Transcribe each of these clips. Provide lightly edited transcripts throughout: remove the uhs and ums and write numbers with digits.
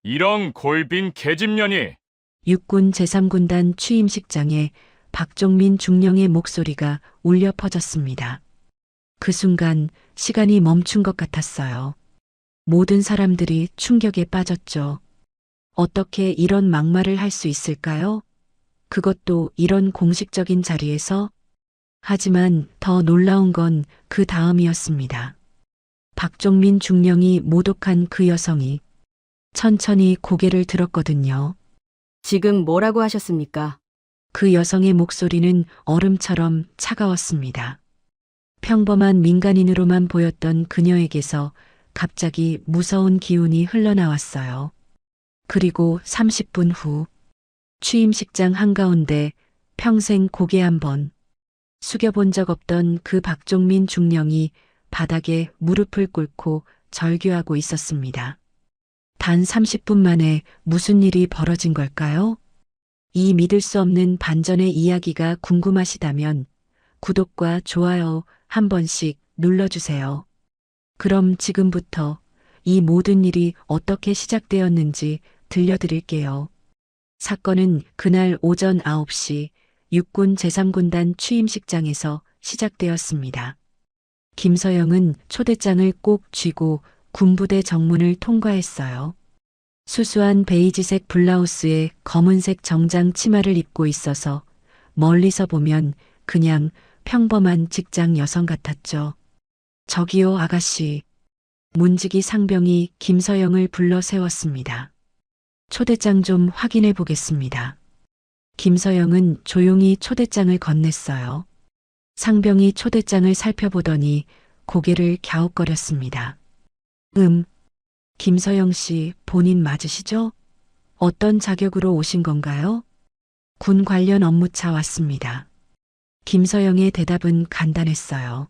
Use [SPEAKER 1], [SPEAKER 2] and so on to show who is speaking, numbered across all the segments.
[SPEAKER 1] 이런 골빈 계집년이.
[SPEAKER 2] 육군 제3군단 취임식장에 박종민 중령의 목소리가 울려 퍼졌습니다. 그 순간 시간이 멈춘 것 같았어요. 모든 사람들이 충격에 빠졌죠. 어떻게 이런 막말을 할 수 있을까요? 그것도 이런 공식적인 자리에서? 하지만 더 놀라운 건 그 다음이었습니다. 박종민 중령이 모독한 그 여성이 천천히 고개를 들었거든요.
[SPEAKER 3] 지금 뭐라고 하셨습니까?
[SPEAKER 2] 그 여성의 목소리는 얼음처럼 차가웠습니다. 평범한 민간인으로만 보였던 그녀에게서 갑자기 무서운 기운이 흘러나왔어요. 그리고 30분 후 취임식장 한가운데 평생 고개 한번 숙여본 적 없던 그 박종민 중령이 바닥에 무릎을 꿇고 절규하고 있었습니다. 단 30분 만에 무슨 일이 벌어진 걸까요? 이 믿을 수 없는 반전의 이야기가 궁금하시다면 구독과 좋아요 한 번씩 눌러주세요. 그럼 지금부터 이 모든 일이 어떻게 시작되었는지 들려드릴게요. 사건은 그날 오전 9시 육군 제3군단 취임식장에서 시작되었습니다. 김서영은 초대장을 꼭 쥐고 군부대 정문을 통과했어요. 수수한 베이지색 블라우스에 검은색 정장 치마를 입고 있어서 멀리서 보면 그냥 평범한 직장 여성 같았죠. 저기요, 아가씨. 문지기 상병이 김서영을 불러 세웠습니다. 초대장 좀 확인해 보겠습니다. 김서영은 조용히 초대장을 건넸어요. 상병이 초대장을 살펴보더니 고개를 갸웃거렸습니다. 김서영 씨 본인 맞으시죠? 어떤 자격으로 오신 건가요? 군 관련 업무차 왔습니다. 김서영의 대답은 간단했어요.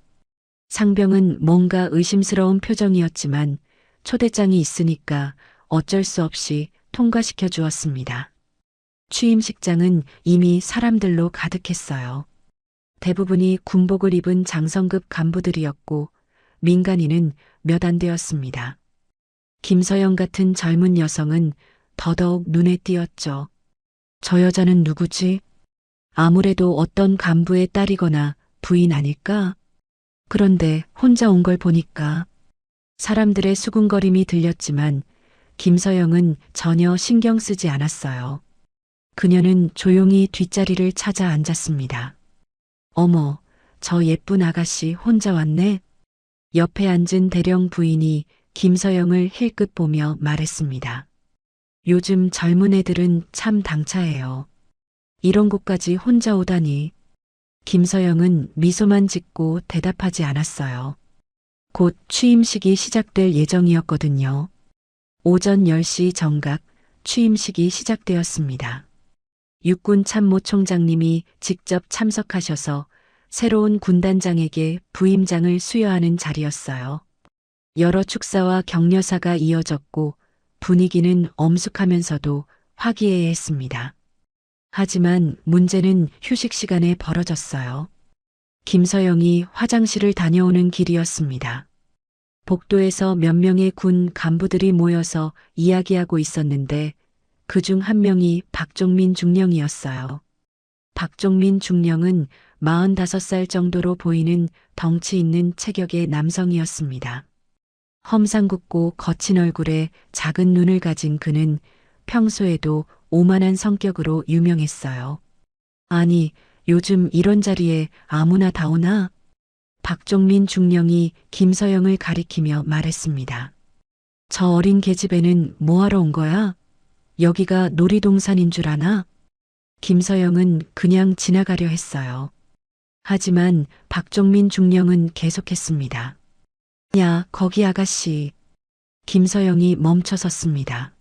[SPEAKER 2] 상병은 뭔가 의심스러운 표정이었지만 초대장이 있으니까 어쩔 수 없이 통과시켜 주었습니다. 취임식장은 이미 사람들로 가득했어요. 대부분이 군복을 입은 장성급 간부들이었고 민간인은 몇 안 되었습니다. 김서영 같은 젊은 여성은 더더욱 눈에 띄었죠. 저 여자는 누구지? 아무래도 어떤 간부의 딸이거나 부인 아닐까? 그런데 혼자 온 걸 보니까 사람들의 수군거림이 들렸지만 김서영은 전혀 신경 쓰지 않았어요. 그녀는 조용히 뒷자리를 찾아 앉았습니다. 어머, 저 예쁜 아가씨 혼자 왔네? 옆에 앉은 대령 부인이 김서영을 힐끗 보며 말했습니다. 요즘 젊은 애들은 참 당차해요. 이런 곳까지 혼자 오다니. 김서영은 미소만 짓고 대답하지 않았어요. 곧 취임식이 시작될 예정이었거든요. 오전 10시 정각 취임식이 시작되었습니다. 육군 참모총장님이 직접 참석하셔서 새로운 군단장에게 부임장을 수여하는 자리였어요. 여러 축사와 격려사가 이어졌고 분위기는 엄숙하면서도 화기애애했습니다. 하지만 문제는 휴식 시간에 벌어졌어요. 김서영이 화장실을 다녀오는 길이었습니다. 복도에서 몇 명의 군 간부들이 모여서 이야기하고 있었는데 그중 한 명이 박종민 중령이었어요. 박종민 중령은 45살 정도로 보이는 덩치 있는 체격의 남성이었습니다. 험상궂고 거친 얼굴에 작은 눈을 가진 그는 평소에도 오만한 성격으로 유명했어요. 아니, 요즘 이런 자리에 아무나 다 오나? 박종민 중령이 김서영을 가리키며 말했습니다. 저 어린 계집애는 뭐하러 온 거야? 여기가 놀이동산인 줄 아나? 김서영은 그냥 지나가려 했어요. 하지만 박종민 중령은 계속했습니다. 야, 거기 아가씨. 김서영이 멈춰섰습니다.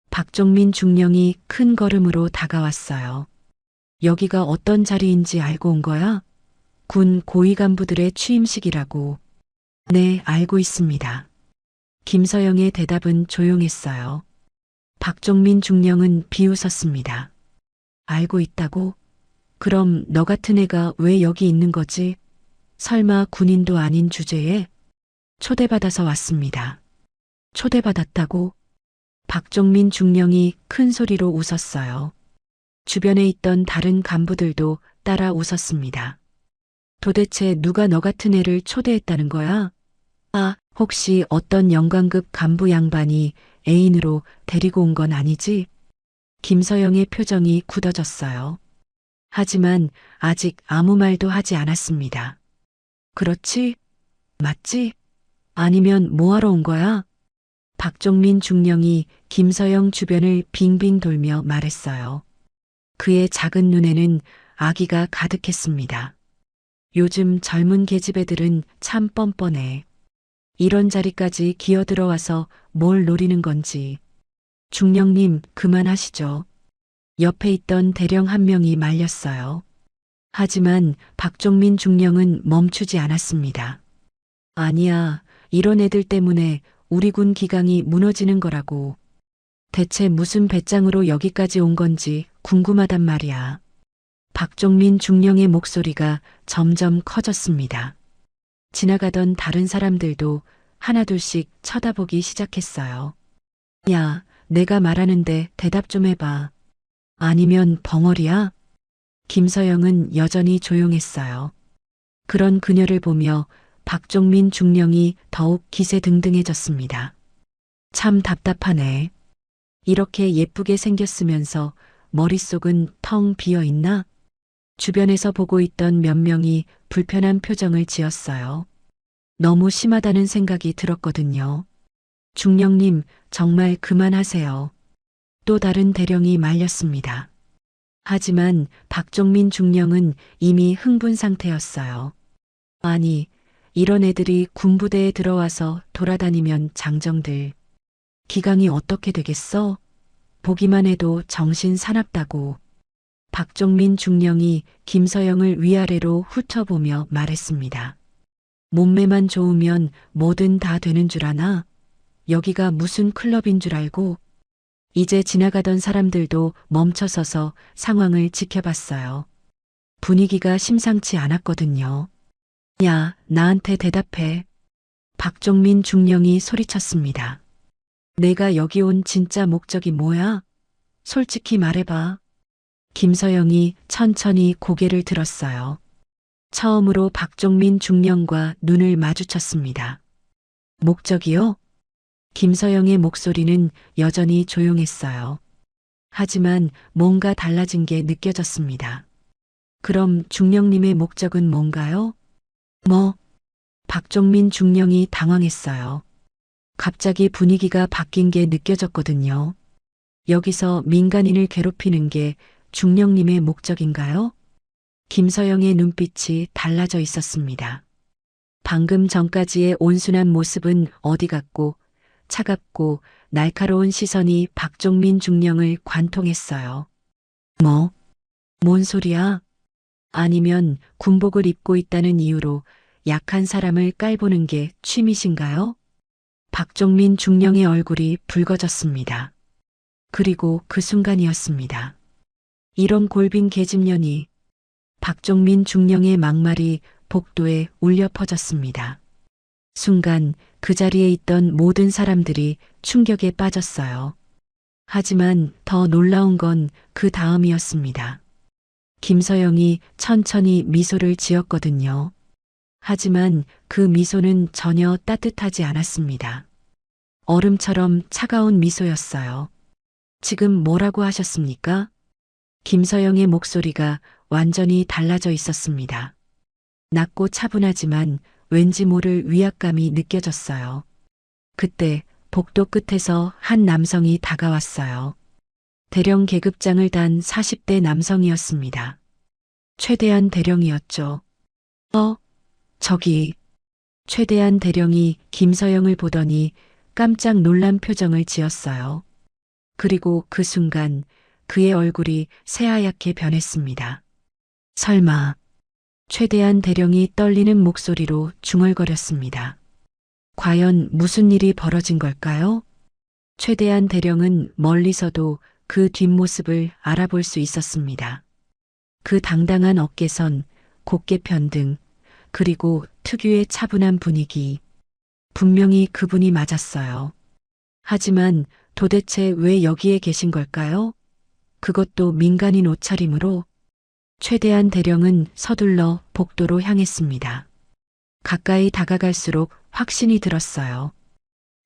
[SPEAKER 2] 박종민 중령이 큰 걸음으로 다가왔어요. 여기가 어떤 자리인지 알고 온 거야? 군 고위 간부들의 취임식이라고. 네, 알고 있습니다. 김서영의 대답은 조용했어요. 박종민 중령은 비웃었습니다. 알고 있다고? 그럼 너 같은 애가 왜 여기 있는 거지? 설마 군인도 아닌 주제에? 초대받아서 왔습니다. 초대받았다고? 박종민 중령이 큰 소리로 웃었어요. 주변에 있던 다른 간부들도 따라 웃었습니다. 도대체 누가 너 같은 애를 초대했다는 거야? 아, 혹시 어떤 영관급 간부 양반이 애인으로 데리고 온 건 아니지? 김서영의 표정이 굳어졌어요. 하지만 아직 아무 말도 하지 않았습니다. 그렇지? 맞지? 아니면 뭐하러 온 거야? 박종민 중령이 김서영 주변을 빙빙 돌며 말했어요. 그의 작은 눈에는 아기가 가득했습니다. 요즘 젊은 계집애들은 참 뻔뻔해. 이런 자리까지 기어들어와서 뭘 노리는 건지. 중령님, 그만하시죠. 옆에 있던 대령 한 명이 말렸어요. 하지만 박종민 중령은 멈추지 않았습니다. 아니야, 이런 애들 때문에 우리 군 기강이 무너지는 거라고. 대체 무슨 배짱으로 여기까지 온 건지 궁금하단 말이야. 박종민 중령의 목소리가 점점 커졌습니다. 지나가던 다른 사람들도 하나둘씩 쳐다보기 시작했어요. 야, 내가 말하는데 대답 좀 해봐. 아니면 벙어리야? 김서영은 여전히 조용했어요. 그런 그녀를 보며 박종민 중령이 더욱 기세등등해졌습니다. 참 답답하네. 이렇게 예쁘게 생겼으면서 머릿속은 텅 비어 있나? 주변에서 보고 있던 몇 명이 불편한 표정을 지었어요. 너무 심하다는 생각이 들었거든요. 중령님, 정말 그만하세요. 또 다른 대령이 말렸습니다. 하지만 박종민 중령은 이미 흥분 상태였어요. 아니, 이런 애들이 군부대에 들어와서 돌아다니면 장정들. 기강이 어떻게 되겠어? 보기만 해도 정신 사납다고. 박종민 중령이 김서영을 위아래로 훑어보며 말했습니다. 몸매만 좋으면 뭐든 다 되는 줄 아나? 여기가 무슨 클럽인 줄 알고? 이제 지나가던 사람들도 멈춰서서 상황을 지켜봤어요. 분위기가 심상치 않았거든요. 야, 나한테 대답해. 박종민 중령이 소리쳤습니다. 내가 여기 온 진짜 목적이 뭐야? 솔직히 말해봐. 김서영이 천천히 고개를 들었어요. 처음으로 박종민 중령과 눈을 마주쳤습니다. 목적이요? 김서영의 목소리는 여전히 조용했어요. 하지만 뭔가 달라진 게 느껴졌습니다. 그럼 중령님의 목적은 뭔가요? 뭐? 박종민 중령이 당황했어요. 갑자기 분위기가 바뀐 게 느껴졌거든요. 여기서 민간인을 괴롭히는 게 중령님의 목적인가요? 김서영의 눈빛이 달라져 있었습니다. 방금 전까지의 온순한 모습은 어디 갔고 차갑고 날카로운 시선이 박종민 중령을 관통했어요. 뭐? 뭔 소리야? 아니면 군복을 입고 있다는 이유로 약한 사람을 깔보는 게 취미신가요? 박종민 중령의 얼굴이 붉어졌습니다. 그리고 그 순간이었습니다. 이런 골빈 계집년이. 박종민 중령의 막말이 복도에 울려 퍼졌습니다. 순간 그 자리에 있던 모든 사람들이 충격에 빠졌어요. 하지만 더 놀라운 건 그 다음이었습니다. 김서영이 천천히 미소를 지었거든요. 하지만 그 미소는 전혀 따뜻하지 않았습니다. 얼음처럼 차가운 미소였어요. 지금 뭐라고 하셨습니까? 김서영의 목소리가 완전히 달라져 있었습니다. 낮고 차분하지만 왠지 모를 위압감이 느껴졌어요. 그때 복도 끝에서 한 남성이 다가왔어요. 대령 계급장을 단 40대 남성이었습니다. 최대한 대령이었죠. 저기. 최대한 대령이 김서영을 보더니 깜짝 놀란 표정을 지었어요. 그리고 그 순간 그의 얼굴이 새하얗게 변했습니다. 설마. 최대한 대령이 떨리는 목소리로 중얼거렸습니다. 과연 무슨 일이 벌어진 걸까요? 최대한 대령은 멀리서도 그 뒷모습을 알아볼 수 있었습니다. 그 당당한 어깨선, 곧게 편 등, 그리고 특유의 차분한 분위기. 분명히 그분이 맞았어요. 하지만 도대체 왜 여기에 계신 걸까요? 그것도 민간인 옷차림으로. 최대한 대령은 서둘러 복도로 향했습니다. 가까이 다가갈수록 확신이 들었어요.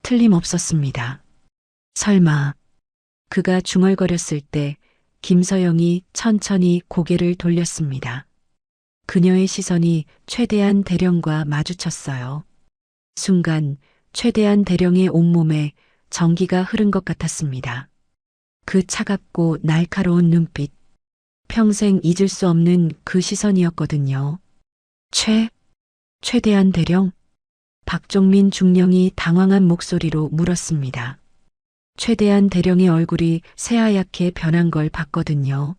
[SPEAKER 2] 틀림없었습니다. 설마. 그가 중얼거렸을 때 김서영이 천천히 고개를 돌렸습니다. 그녀의 시선이 최대한 대령과 마주쳤어요. 순간 최대한 대령의 온몸에 전기가 흐른 것 같았습니다. 그 차갑고 날카로운 눈빛. 평생 잊을 수 없는 그 시선이었거든요. 최대한 대령? 박종민 중령이 당황한 목소리로 물었습니다. 최대한 대령의 얼굴이 새하얗게 변한 걸 봤거든요.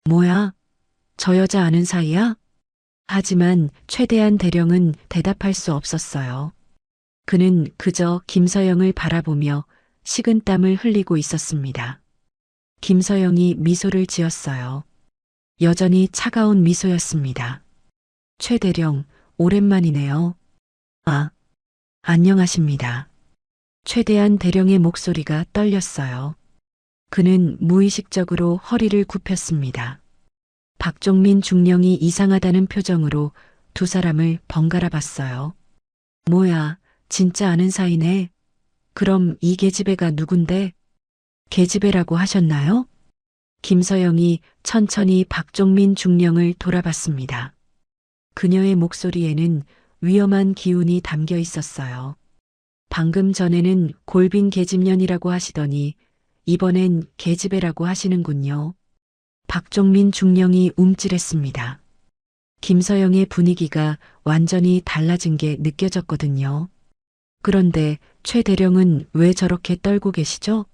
[SPEAKER 2] 뭐야? 저 여자 아는 사이야? 하지만 최대한 대령은 대답할 수 없었어요. 그는 그저 김서영을 바라보며 식은땀을 흘리고 있었습니다. 김서영이 미소를 지었어요. 여전히 차가운 미소였습니다. 최 대령, 오랜만이네요. 안녕하십니다. 최대한 대령의 목소리가 떨렸어요. 그는 무의식적으로 허리를 굽혔습니다. 박종민 중령이 이상하다는 표정으로 두 사람을 번갈아 봤어요. 뭐야, 진짜 아는 사이네. 그럼 이 계집애가 누군데? 계집애라고 하셨나요? 김서영이 천천히 박종민 중령을 돌아봤습니다. 그녀의 목소리에는 위험한 기운이 담겨 있었어요. 방금 전에는 골빈 계집년이라고 하시더니 이번엔 계집애라고 하시는군요. 박종민 중령이 움찔했습니다. 김서영의 분위기가 완전히 달라진 게 느껴졌거든요. 그런데 최 대령은 왜 저렇게 떨고 계시죠?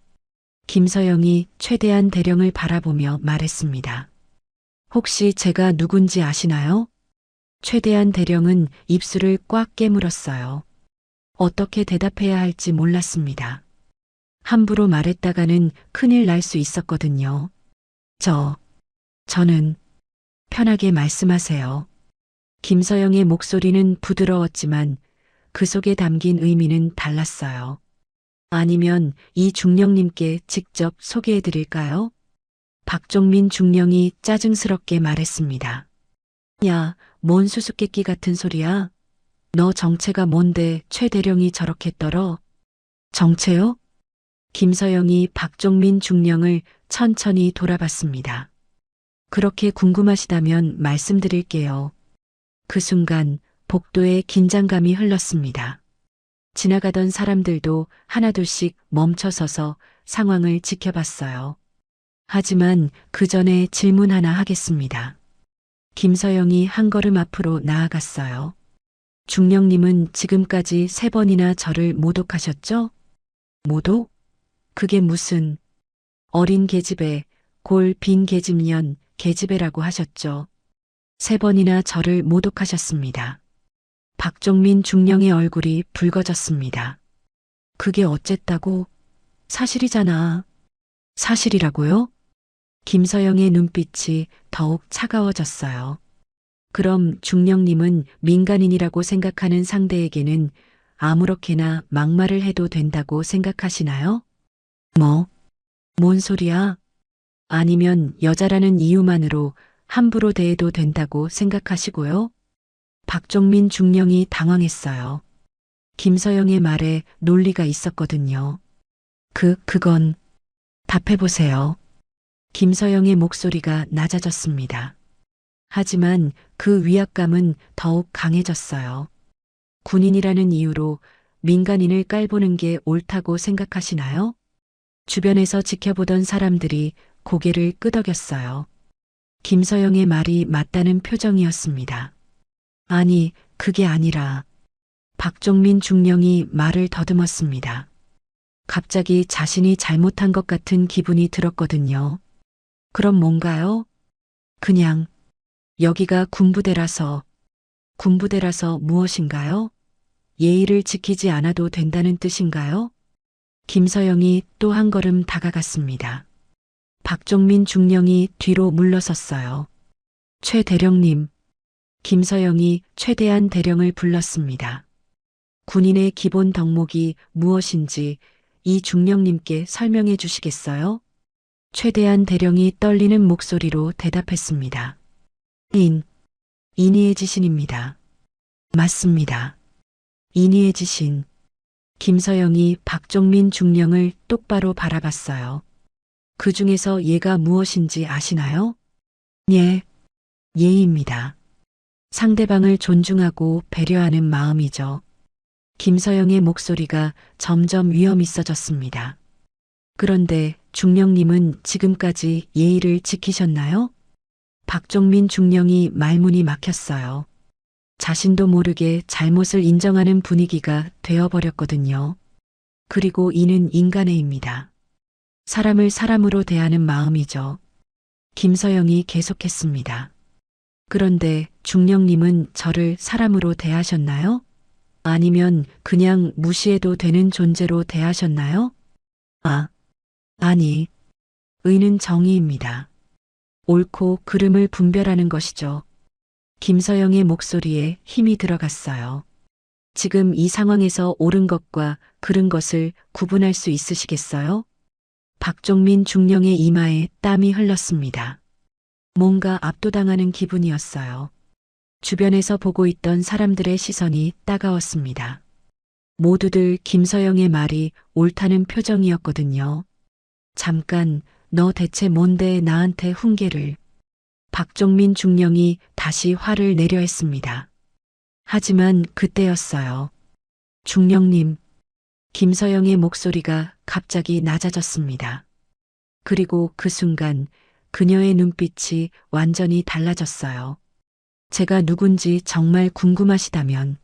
[SPEAKER 2] 김서영이 최대한 대령을 바라보며 말했습니다. 혹시 제가 누군지 아시나요? 최대한 대령은 입술을 꽉 깨물었어요. 어떻게 대답해야 할지 몰랐습니다. 함부로 말했다가는 큰일 날 수 있었거든요. 저는 편하게 말씀하세요. 김서영의 목소리는 부드러웠지만 그 속에 담긴 의미는 달랐어요. 아니면 이 중령님께 직접 소개해 드릴까요? 박종민 중령이 짜증스럽게 말했습니다. 야, 뭔 수수께끼 같은 소리야? 너 정체가 뭔데 최 대령이 저렇게 떨어? 정체요? 김서영이 박종민 중령을 천천히 돌아봤습니다. 그렇게 궁금하시다면 말씀드릴게요. 그 순간 복도에 긴장감이 흘렀습니다. 지나가던 사람들도 하나둘씩 멈춰서서 상황을 지켜봤어요. 하지만 그 전에 질문 하나 하겠습니다. 김서영이 한 걸음 앞으로 나아갔어요. 중령님은 지금까지 3번이나 저를 모독하셨죠? 모독? 그게 무슨 어린 계집애, 골 빈 계집년, 계집애라고 하셨죠. 3번이나 저를 모독하셨습니다. 박종민 중령의 얼굴이 붉어졌습니다. 그게 어쨌다고? 사실이잖아. 사실이라고요? 김서영의 눈빛이 더욱 차가워졌어요. 그럼 중령님은 민간인이라고 생각하는 상대에게는 아무렇게나 막말을 해도 된다고 생각하시나요? 뭔 소리야? 아니면 여자라는 이유만으로 함부로 대해도 된다고 생각하시고요? 박종민 중령이 당황했어요. 김서영의 말에 논리가 있었거든요. 그건 답해보세요. 김서영의 목소리가 낮아졌습니다. 하지만 그 위압감은 더욱 강해졌어요. 군인이라는 이유로 민간인을 깔보는 게 옳다고 생각하시나요? 주변에서 지켜보던 사람들이 고개를 끄덕였어요. 김서영의 말이 맞다는 표정이었습니다. 아니, 그게 아니라 박종민 중령이 말을 더듬었습니다. 갑자기 자신이 잘못한 것 같은 기분이 들었거든요. 그럼 뭔가요? 그냥 여기가 군부대라서 무엇인가요? 예의를 지키지 않아도 된다는 뜻인가요? 김서영이 또 한 걸음 다가갔습니다. 박종민 중령이 뒤로 물러섰어요. 최 대령님. 김서영이 최대한 대령을 불렀습니다. 군인의 기본 덕목이 무엇인지 이 중령님께 설명해 주시겠어요? 최대한 대령이 떨리는 목소리로 대답했습니다. 인의의 지신입니다. 맞습니다. 인의의 지신. 김서영이 박종민 중령을 똑바로 바라봤어요. 그 중에서 예가 무엇인지 아시나요? 예, 예입니다. 상대방을 존중하고 배려하는 마음이죠. 김서영의 목소리가 점점 위험 있어졌습니다. 그런데 중령님은 지금까지 예의를 지키셨나요? 박종민 중령이 말문이 막혔어요. 자신도 모르게 잘못을 인정하는 분위기가 되어버렸거든요. 그리고 이는 인간의입니다. 사람을 사람으로 대하는 마음이죠. 김서영이 계속했습니다. 그런데 중령님은 저를 사람으로 대하셨나요? 아니면 그냥 무시해도 되는 존재로 대하셨나요? 아니. 의는 정의입니다. 옳고 그름을 분별하는 것이죠. 김서영의 목소리에 힘이 들어갔어요. 지금 이 상황에서 옳은 것과 그른 것을 구분할 수 있으시겠어요? 박종민 중령의 이마에 땀이 흘렀습니다. 뭔가 압도당하는 기분이었어요. 주변에서 보고 있던 사람들의 시선이 따가웠습니다. 모두들 김서영의 말이 옳다는 표정이었거든요. 잠깐, 너 대체 뭔데 나한테 훈계를. 박종민 중령이 다시 화를 내려 했습니다. 하지만 그때였어요. 중령님, 김서영의 목소리가 갑자기 낮아졌습니다. 그리고 그 순간 그녀의 눈빛이 완전히 달라졌어요. 제가 누군지 정말 궁금하시다면.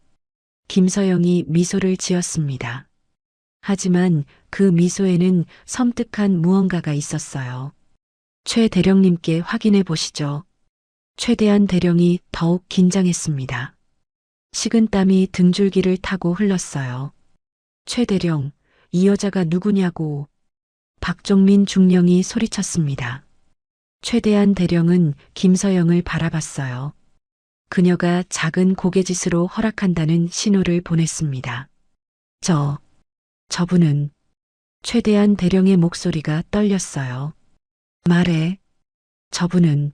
[SPEAKER 2] 김서영이 미소를 지었습니다. 하지만 그 미소에는 섬뜩한 무언가가 있었어요. 최 대령님께 확인해 보시죠. 최대한 대령이 더욱 긴장했습니다. 식은땀이 등줄기를 타고 흘렀어요. 최 대령, 이 여자가 누구냐고. 박종민 중령이 소리쳤습니다. 최대한 대령은 김서영을 바라봤어요. 그녀가 작은 고개짓으로 허락한다는 신호를 보냈습니다. 저분은. 최대한 대령의 목소리가 떨렸어요. 말해. 저분은.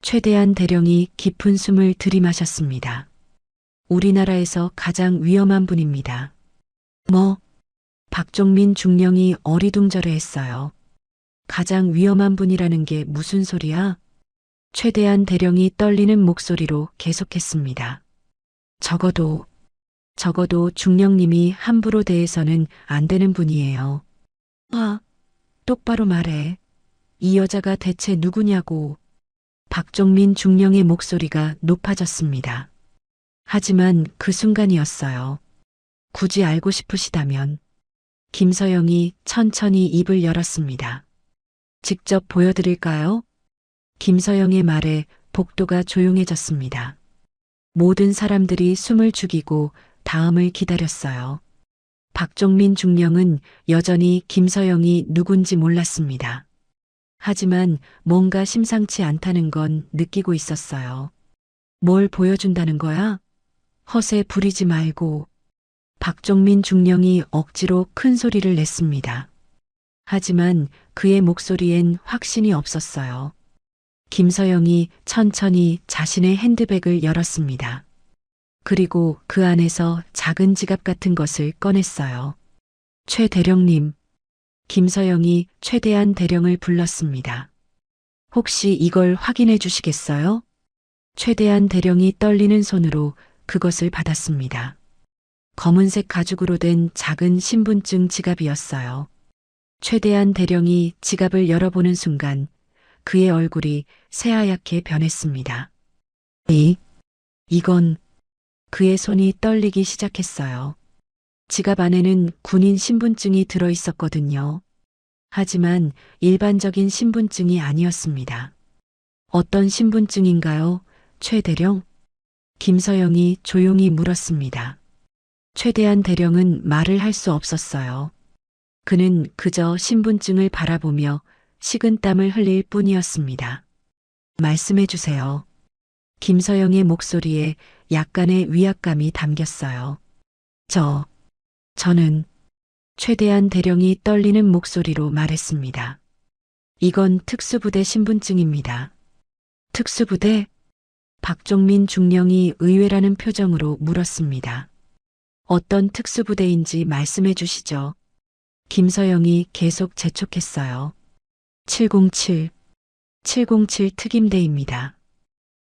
[SPEAKER 2] 최대한 대령이 깊은 숨을 들이마셨습니다. 우리나라에서 가장 위험한 분입니다. 박종민 중령이 어리둥절해했어요. 가장 위험한 분이라는 게 무슨 소리야? 최대한 대령이 떨리는 목소리로 계속했습니다. 적어도 중령님이 함부로 대해서는 안 되는 분이에요. 똑바로 말해. 이 여자가 대체 누구냐고. 박종민 중령의 목소리가 높아졌습니다. 하지만 그 순간이었어요. 굳이 알고 싶으시다면. 김서영이 천천히 입을 열었습니다. 직접 보여드릴까요? 김서영의 말에 복도가 조용해졌습니다. 모든 사람들이 숨을 죽이고 다음을 기다렸어요. 박종민 중령은 여전히 김서영이 누군지 몰랐습니다. 하지만 뭔가 심상치 않다는 건 느끼고 있었어요. 뭘 보여준다는 거야? 허세 부리지 말고. 박종민 중령이 억지로 큰 소리를 냈습니다. 하지만 그의 목소리엔 확신이 없었어요. 김서영이 천천히 자신의 핸드백을 열었습니다. 그리고 그 안에서 작은 지갑 같은 것을 꺼냈어요. 최 대령님. 김서영이 최대한 대령을 불렀습니다. 혹시 이걸 확인해 주시겠어요? 최대한 대령이 떨리는 손으로 그것을 받았습니다. 검은색 가죽으로 된 작은 신분증 지갑이었어요. 최대한 대령이 지갑을 열어보는 순간 그의 얼굴이 새하얗게 변했습니다. 이건. 그의 손이 떨리기 시작했어요. 지갑 안에는 군인 신분증이 들어 있었거든요. 하지만 일반적인 신분증이 아니었습니다. 어떤 신분증인가요, 최 대령? 김서영이 조용히 물었습니다. 최대한 대령은 말을 할 수 없었어요. 그는 그저 신분증을 바라보며 식은땀을 흘릴 뿐이었습니다. 말씀해 주세요. 김서영의 목소리에 약간의 위압감이 담겼어요. 저는 최대한 대령이 떨리는 목소리로 말했습니다. 이건 특수부대 신분증입니다. 특수부대? 박종민 중령이 의외라는 표정으로 물었습니다. 어떤 특수부대인지 말씀해 주시죠. 김서영이 계속 재촉했어요. 707 특임대입니다.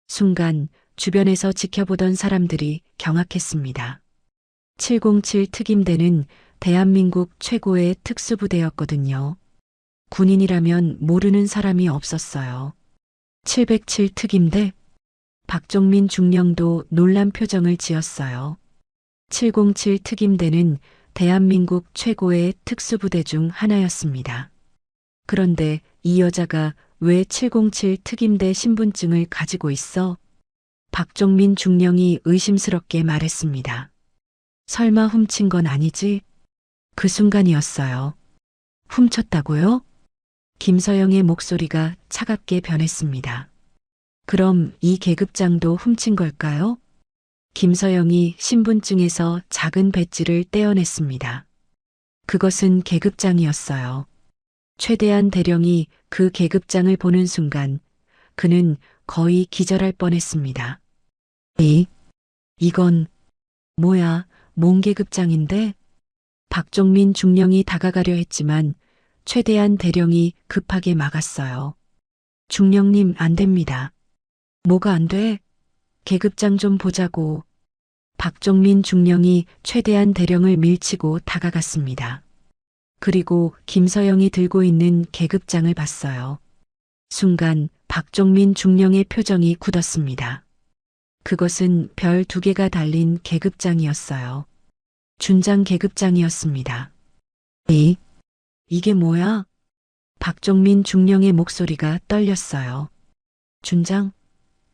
[SPEAKER 2] 순간 주변에서 지켜보던 사람들이 경악했습니다. 707 특임대는 대한민국 최고의 특수부대였거든요. 군인이라면 모르는 사람이 없었어요. 707 특임대? 박종민 중령도 놀란 표정을 지었어요. 707 특임대는 대한민국 최고의 특수부대 중 하나였습니다. 그런데 이 여자가 왜 707 특임대 신분증을 가지고 있어? 박종민 중령이 의심스럽게 말했습니다. 설마 훔친 건 아니지? 그 순간이었어요. 훔쳤다고요? 김서영의 목소리가 차갑게 변했습니다. 그럼 이 계급장도 훔친 걸까요? 김서영이 신분증에서 작은 배지를 떼어냈습니다. 그것은 계급장이었어요. 최대한 대령이 그 계급장을 보는 순간 그는 거의 기절할 뻔했습니다. 이건 뭐야, 뭔 계급장인데? 박종민 중령이 다가가려 했지만 최대한 대령이 급하게 막았어요. 중령님, 안 됩니다. 뭐가 안 돼? 계급장 좀 보자고. 박종민 중령이 최대한 대령을 밀치고 다가갔습니다. 그리고 김서영이 들고 있는 계급장을 봤어요. 순간 박종민 중령의 표정이 굳었습니다. 그것은 별 2개가 달린 계급장이었어요. 준장 계급장이었습니다. 이게 뭐야? 박종민 중령의 목소리가 떨렸어요. 준장?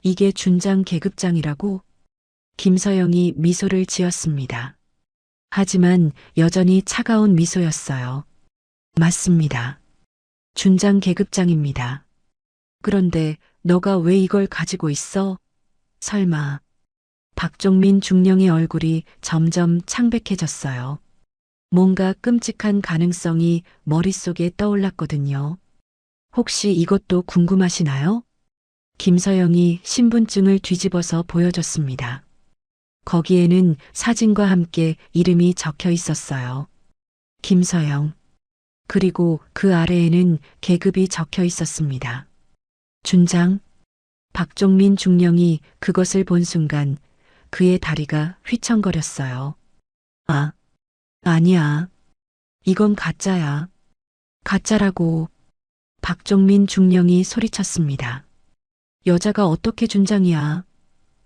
[SPEAKER 2] 이게 준장 계급장이라고? 김서영이 미소를 지었습니다. 하지만 여전히 차가운 미소였어요. 맞습니다. 준장 계급장입니다. 그런데 너가 왜 이걸 가지고 있어? 설마. 박종민 중령의 얼굴이 점점 창백해졌어요. 뭔가 끔찍한 가능성이 머릿속에 떠올랐거든요. 혹시 이것도 궁금하시나요? 김서영이 신분증을 뒤집어서 보여줬습니다. 거기에는 사진과 함께 이름이 적혀 있었어요. 김서영. 그리고 그 아래에는 계급이 적혀 있었습니다. 준장. 박종민 중령이 그것을 본 순간 그의 다리가 휘청거렸어요. 아니야. 이건 가짜야. 가짜라고. 박종민 중령이 소리쳤습니다. 여자가 어떻게 준장이야.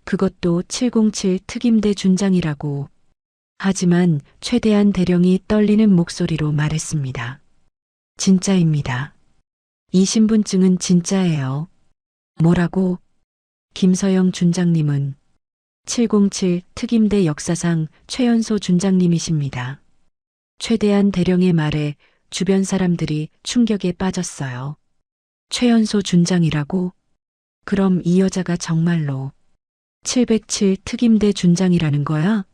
[SPEAKER 2] 그것도 707 특임대 준장이라고. 하지만 최대한 대령이 떨리는 목소리로 말했습니다. 진짜입니다. 이 신분증은 진짜예요. 뭐라고? 김서영 준장님은 707 특임대 역사상 최연소 준장님이십니다. 최대한 대령의 말에 주변 사람들이 충격에 빠졌어요. 최연소 준장이라고? 그럼 이 여자가 정말로 707 특임대 준장이라는 거야?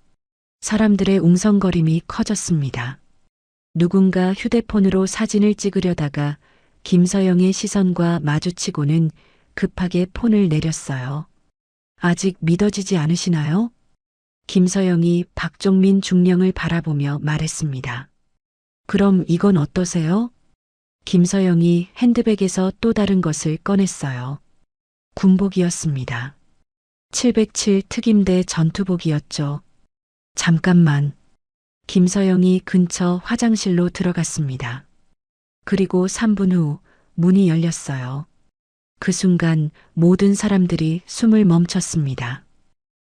[SPEAKER 2] 사람들의 웅성거림이 커졌습니다. 누군가 휴대폰으로 사진을 찍으려다가 김서영의 시선과 마주치고는 급하게 폰을 내렸어요. 아직 믿어지지 않으시나요? 김서영이 박종민 중령을 바라보며 말했습니다. 그럼 이건 어떠세요? 김서영이 핸드백에서 또 다른 것을 꺼냈어요. 군복이었습니다. 707 특임대 전투복이었죠. 잠깐만. 김서영이 근처 화장실로 들어갔습니다. 그리고 3분 후 문이 열렸어요. 그 순간 모든 사람들이 숨을 멈췄습니다.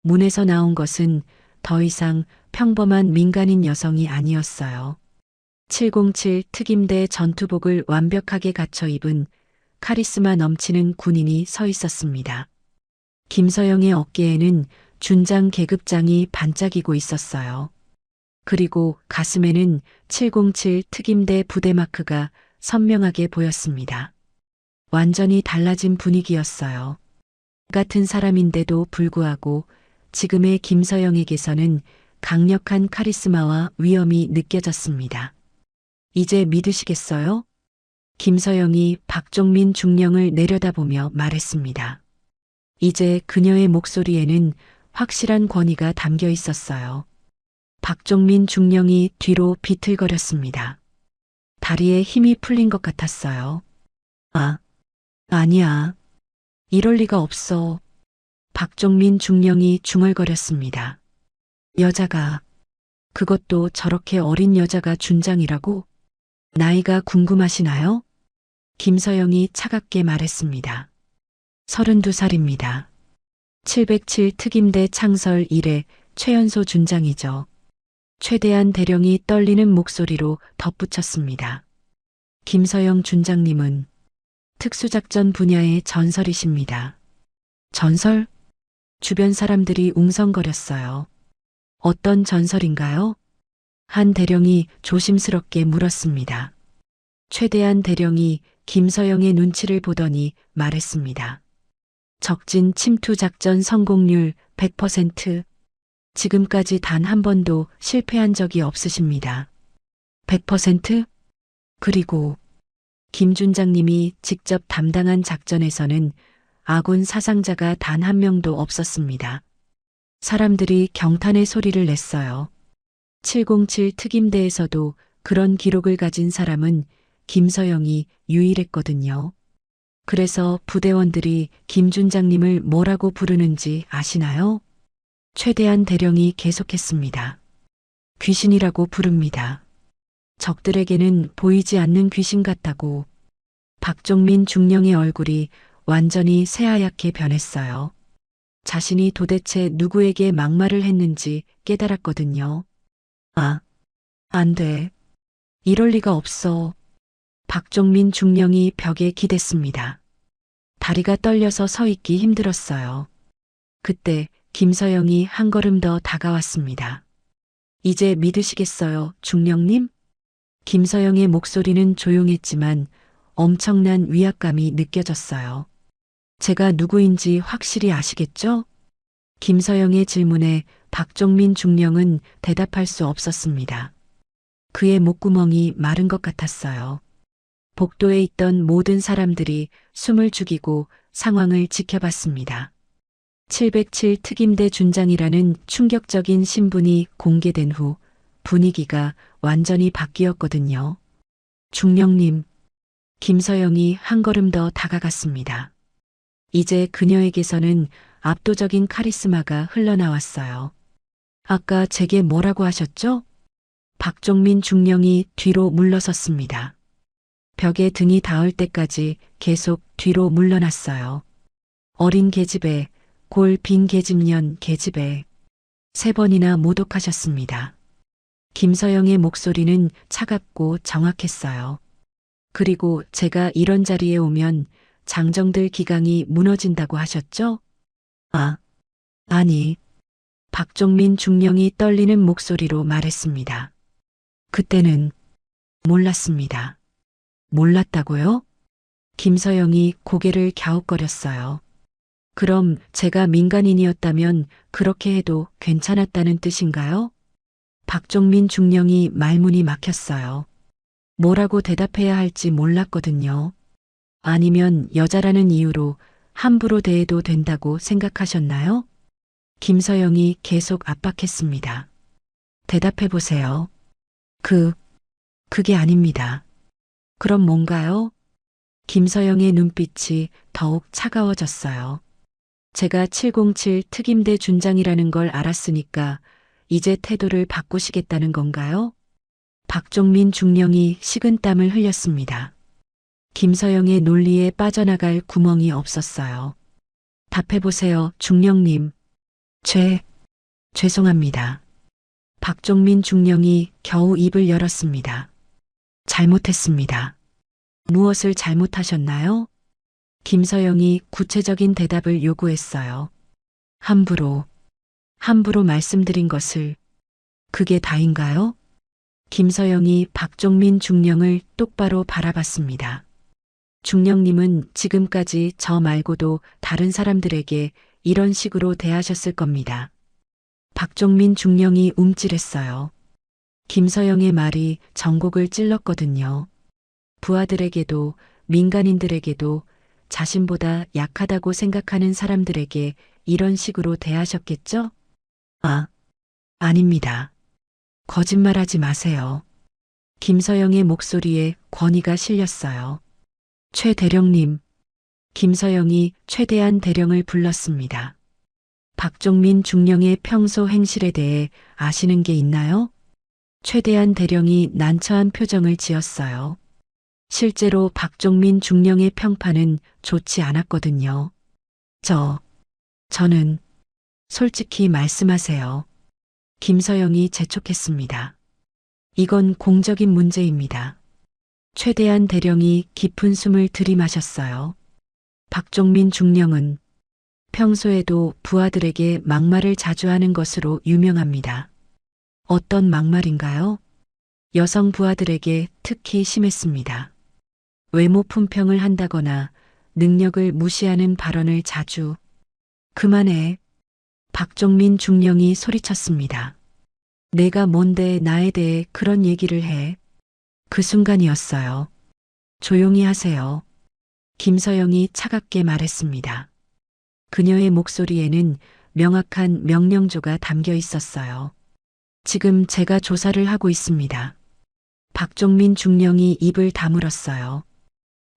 [SPEAKER 2] 문에서 나온 것은 더 이상 평범한 민간인 여성이 아니었어요. 707 특임대 전투복을 완벽하게 갖춰 입은 카리스마 넘치는 군인이 서 있었습니다. 김서영의 어깨에는 준장 계급장이 반짝이고 있었어요. 그리고 가슴에는 707 특임대 부대 마크가 선명하게 보였습니다. 완전히 달라진 분위기였어요. 같은 사람인데도 불구하고 지금의 김서영에게서는 강력한 카리스마와 위엄이 느껴졌습니다. 이제 믿으시겠어요? 김서영이 박종민 중령을 내려다보며 말했습니다. 이제 그녀의 목소리에는 확실한 권위가 담겨 있었어요. 박종민 중령이 뒤로 비틀거렸습니다. 다리에 힘이 풀린 것 같았어요. 아니야. 이럴 리가 없어. 박종민 중령이 중얼거렸습니다. 여자가, 그것도 저렇게 어린 여자가 준장이라고? 나이가 궁금하시나요? 김서영이 차갑게 말했습니다. 32살입니다. 707 특임대 창설 1회 최연소 준장이죠. 최대한 대령이 떨리는 목소리로 덧붙였습니다. 김서영 준장님은 특수작전 분야의 전설이십니다. 전설? 주변 사람들이 웅성거렸어요. 어떤 전설인가요? 한 대령이 조심스럽게 물었습니다. 최대한 대령이 김서영의 눈치를 보더니 말했습니다. 적진 침투 작전 성공률 100%. 지금까지 단 한 번도 실패한 적이 없으십니다. 100%? 그리고 김 준장님이 직접 담당한 작전에서는 아군 사상자가 단 한 명도 없었습니다. 사람들이 경탄의 소리를 냈어요. 707 특임대에서도 그런 기록을 가진 사람은 김서영이 유일했거든요. 그래서 부대원들이 김 준장님을 뭐라고 부르는지 아시나요? 최대한 대령이 계속했습니다. 귀신이라고 부릅니다. 적들에게는 보이지 않는 귀신 같다고. 박종민 중령의 얼굴이 완전히 새하얗게 변했어요. 자신이 도대체 누구에게 막말을 했는지 깨달았거든요. 안 돼. 이럴 리가 없어. 박종민 중령이 벽에 기댔습니다. 다리가 떨려서 서 있기 힘들었어요. 그때 김서영이 한 걸음 더 다가왔습니다. 이제 믿으시겠어요, 중령님? 김서영의 목소리는 조용했지만 엄청난 위압감이 느껴졌어요. 제가 누구인지 확실히 아시겠죠? 김서영의 질문에 박종민 중령은 대답할 수 없었습니다. 그의 목구멍이 마른 것 같았어요. 복도에 있던 모든 사람들이 숨을 죽이고 상황을 지켜봤습니다. 707 특임대 준장이라는 충격적인 신분이 공개된 후 분위기가 완전히 바뀌었거든요. 중령님, 김서영이 한 걸음 더 다가갔습니다. 이제 그녀에게서는 압도적인 카리스마가 흘러나왔어요. 아까 제게 뭐라고 하셨죠? 박종민 중령이 뒤로 물러섰습니다. 벽에 등이 닿을 때까지 계속 뒤로 물러났어요. 어린 계집애, 골 빈 계집년 계집애. 3번이나 모독하셨습니다. 김서영의 목소리는 차갑고 정확했어요. 그리고 제가 이런 자리에 오면 장정들 기강이 무너진다고 하셨죠? 아니. 박종민 중령이 떨리는 목소리로 말했습니다. 그때는 몰랐습니다. 몰랐다고요? 김서영이 고개를 갸웃거렸어요. 그럼 제가 민간인이었다면 그렇게 해도 괜찮았다는 뜻인가요? 박종민 중령이 말문이 막혔어요. 뭐라고 대답해야 할지 몰랐거든요. 아니면 여자라는 이유로 함부로 대해도 된다고 생각하셨나요? 김서영이 계속 압박했습니다. 대답해보세요. 그게 아닙니다. 그럼 뭔가요? 김서영의 눈빛이 더욱 차가워졌어요. 제가 707 특임대 준장이라는 걸 알았으니까 이제 태도를 바꾸시겠다는 건가요? 박종민 중령이 식은땀을 흘렸습니다. 김서영의 논리에 빠져나갈 구멍이 없었어요. 답해보세요, 중령님. 죄송합니다. 박종민 중령이 겨우 입을 열었습니다. 잘못했습니다. 무엇을 잘못하셨나요? 김서영이 구체적인 대답을 요구했어요. 함부로 말씀드린 것을. 그게 다인가요? 김서영이 박종민 중령을 똑바로 바라봤습니다. 중령님은 지금까지 저 말고도 다른 사람들에게 이런 식으로 대하셨을 겁니다. 박종민 중령이 움찔했어요. 김서영의 말이 전곡을 찔렀거든요. 부하들에게도 민간인들에게도 자신보다 약하다고 생각하는 사람들에게 이런 식으로 대하셨겠죠? 아, 아닙니다. 거짓말하지 마세요. 김서영의 목소리에 권위가 실렸어요. 최 대령님. 김서영이 최대한 대령을 불렀습니다. 박종민 중령의 평소 행실에 대해 아시는 게 있나요? 최대한 대령이 난처한 표정을 지었어요. 실제로 박종민 중령의 평판은 좋지 않았거든요. 저는 솔직히 말씀하세요. 김서영이 재촉했습니다. 이건 공적인 문제입니다. 최대한 대령이 깊은 숨을 들이마셨어요. 박종민 중령은 평소에도 부하들에게 막말을 자주 하는 것으로 유명합니다. 어떤 막말인가요? 여성 부하들에게 특히 심했습니다. 외모 품평을 한다거나 능력을 무시하는 발언을 자주. 그만해. 박종민 중령이 소리쳤습니다. 내가 뭔데 나에 대해 그런 얘기를 해. 그 순간이었어요. 조용히 하세요. 김서영이 차갑게 말했습니다. 그녀의 목소리에는 명확한 명령조가 담겨 있었어요. 지금 제가 조사를 하고 있습니다. 박종민 중령이 입을 다물었어요.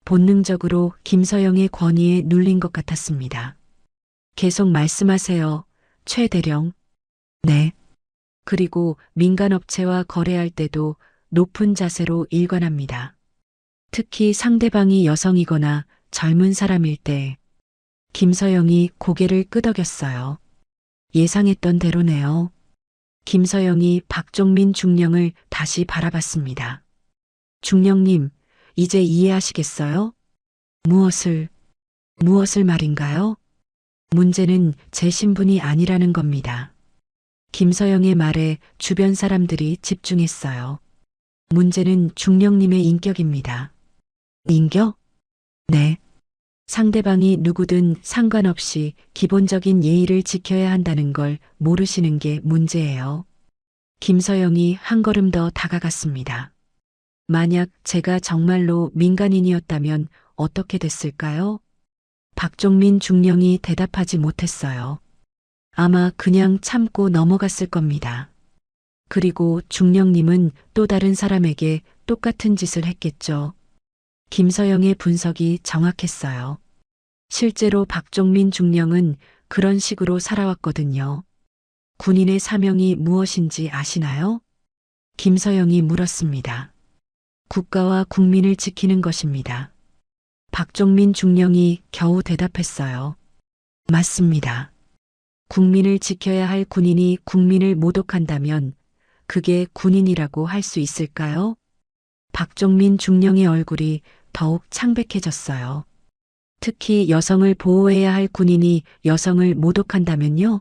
[SPEAKER 2] 본능적으로 김서영의 권위에 눌린 것 같았습니다. 계속 말씀하세요, 최 대령. 네. 그리고 민간업체와 거래할 때도 높은 자세로 일관합니다. 특히 상대방이 여성이거나 젊은 사람일 때. 김서영이 고개를 끄덕였어요. 예상했던 대로네요. 김서영이 박종민 중령을 다시 바라봤습니다. 중령님, 이제 이해하시겠어요? 무엇을 말인가요? 문제는 제 신분이 아니라는 겁니다. 김서영의 말에 주변 사람들이 집중했어요. 문제는 중령님의 인격입니다. 인격? 네. 상대방이 누구든 상관없이 기본적인 예의를 지켜야 한다는 걸 모르시는 게 문제예요. 김서영이 한 걸음 더 다가갔습니다. 만약 제가 정말로 민간인이었다면 어떻게 됐을까요? 박종민 중령이 대답하지 못했어요. 아마 그냥 참고 넘어갔을 겁니다. 그리고 중령님은 또 다른 사람에게 똑같은 짓을 했겠죠. 김서영의 분석이 정확했어요. 실제로 박종민 중령은 그런 식으로 살아왔거든요. 군인의 사명이 무엇인지 아시나요? 김서영이 물었습니다. 국가와 국민을 지키는 것입니다. 박종민 중령이 겨우 대답했어요. 맞습니다. 국민을 지켜야 할 군인이 국민을 모독한다면 그게 군인이라고 할 수 있을까요? 박종민 중령의 얼굴이 더욱 창백해졌어요. 특히 여성을 보호해야 할 군인이 여성을 모독한다면요?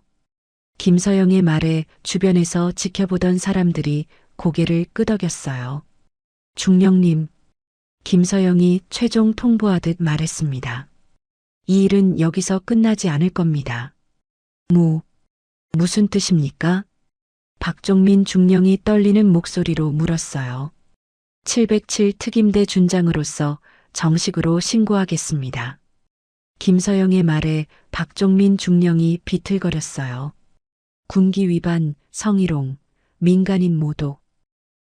[SPEAKER 2] 김서영의 말에 주변에서 지켜보던 사람들이 고개를 끄덕였어요. 중령님, 김서영이 최종 통보하듯 말했습니다. 이 일은 여기서 끝나지 않을 겁니다. 무슨 뜻입니까? 박종민 중령이 떨리는 목소리로 물었어요. 707 특임대 준장으로서 정식으로 신고하겠습니다. 김서영의 말에 박종민 중령이 비틀거렸어요. 군기 위반, 성희롱, 민간인 모독.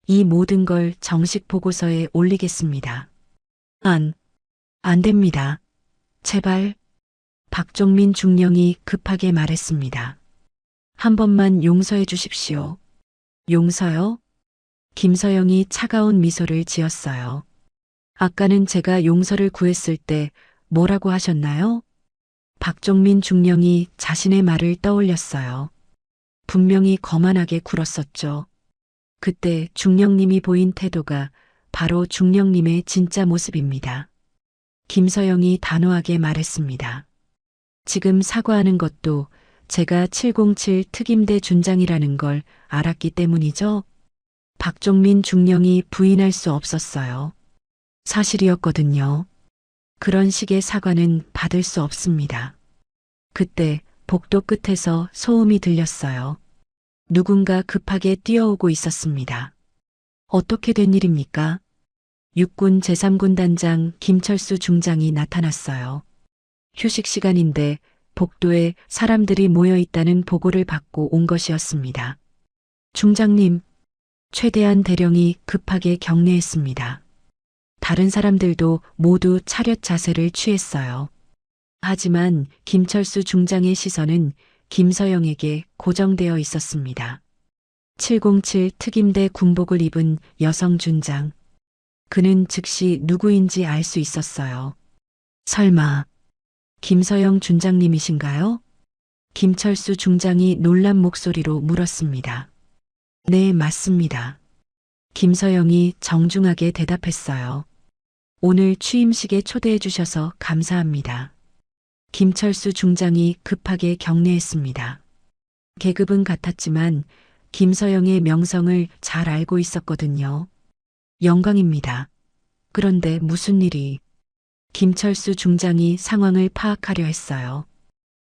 [SPEAKER 2] 이 모든 걸 정식 보고서에 올리겠습니다. 안 됩니다. 제발. 박종민 중령이 급하게 말했습니다. 한 번만 용서해 주십시오. 용서요? 김서영이 차가운 미소를 지었어요. 아까는 제가 용서를 구했을 때 뭐라고 하셨나요? 박종민 중령이 자신의 말을 떠올렸어요. 분명히 거만하게 굴었었죠. 그때 중령님이 보인 태도가 바로 중령님의 진짜 모습입니다. 김서영이 단호하게 말했습니다. 지금 사과하는 것도 제가 707 특임대 준장이라는 걸 알았기 때문이죠. 박종민 중령이 부인할 수 없었어요. 사실이었거든요. 그런 식의 사과는 받을 수 없습니다. 그때 복도 끝에서 소음이 들렸어요. 누군가 급하게 뛰어오고 있었습니다. 어떻게 된 일입니까? 육군 제3군 단장 김철수 중장이 나타났어요. 휴식 시간인데 복도에 사람들이 모여 있다는 보고를 받고 온 것이었습니다. 중장님, 최대한 대령이 급하게 격려했습니다. 다른 사람들도 모두 차렷 자세를 취했어요. 하지만 김철수 중장의 시선은 김서영에게 고정되어 있었습니다. 707 특임대 군복을 입은 여성 중장. 그는 즉시 누구인지 알 수 있었어요. 설마 김서영 중장님이신가요? 김철수 중장이 놀란 목소리로 물었습니다. 네, 맞습니다. 김서영이 정중하게 대답했어요. 오늘 취임식에 초대해 주셔서 감사합니다. 김철수 중장이 급하게 격려했습니다. 계급은 같았지만 김서영의 명성을 잘 알고 있었거든요. 영광입니다. 그런데 무슨 일이? 김철수 중장이 상황을 파악하려 했어요.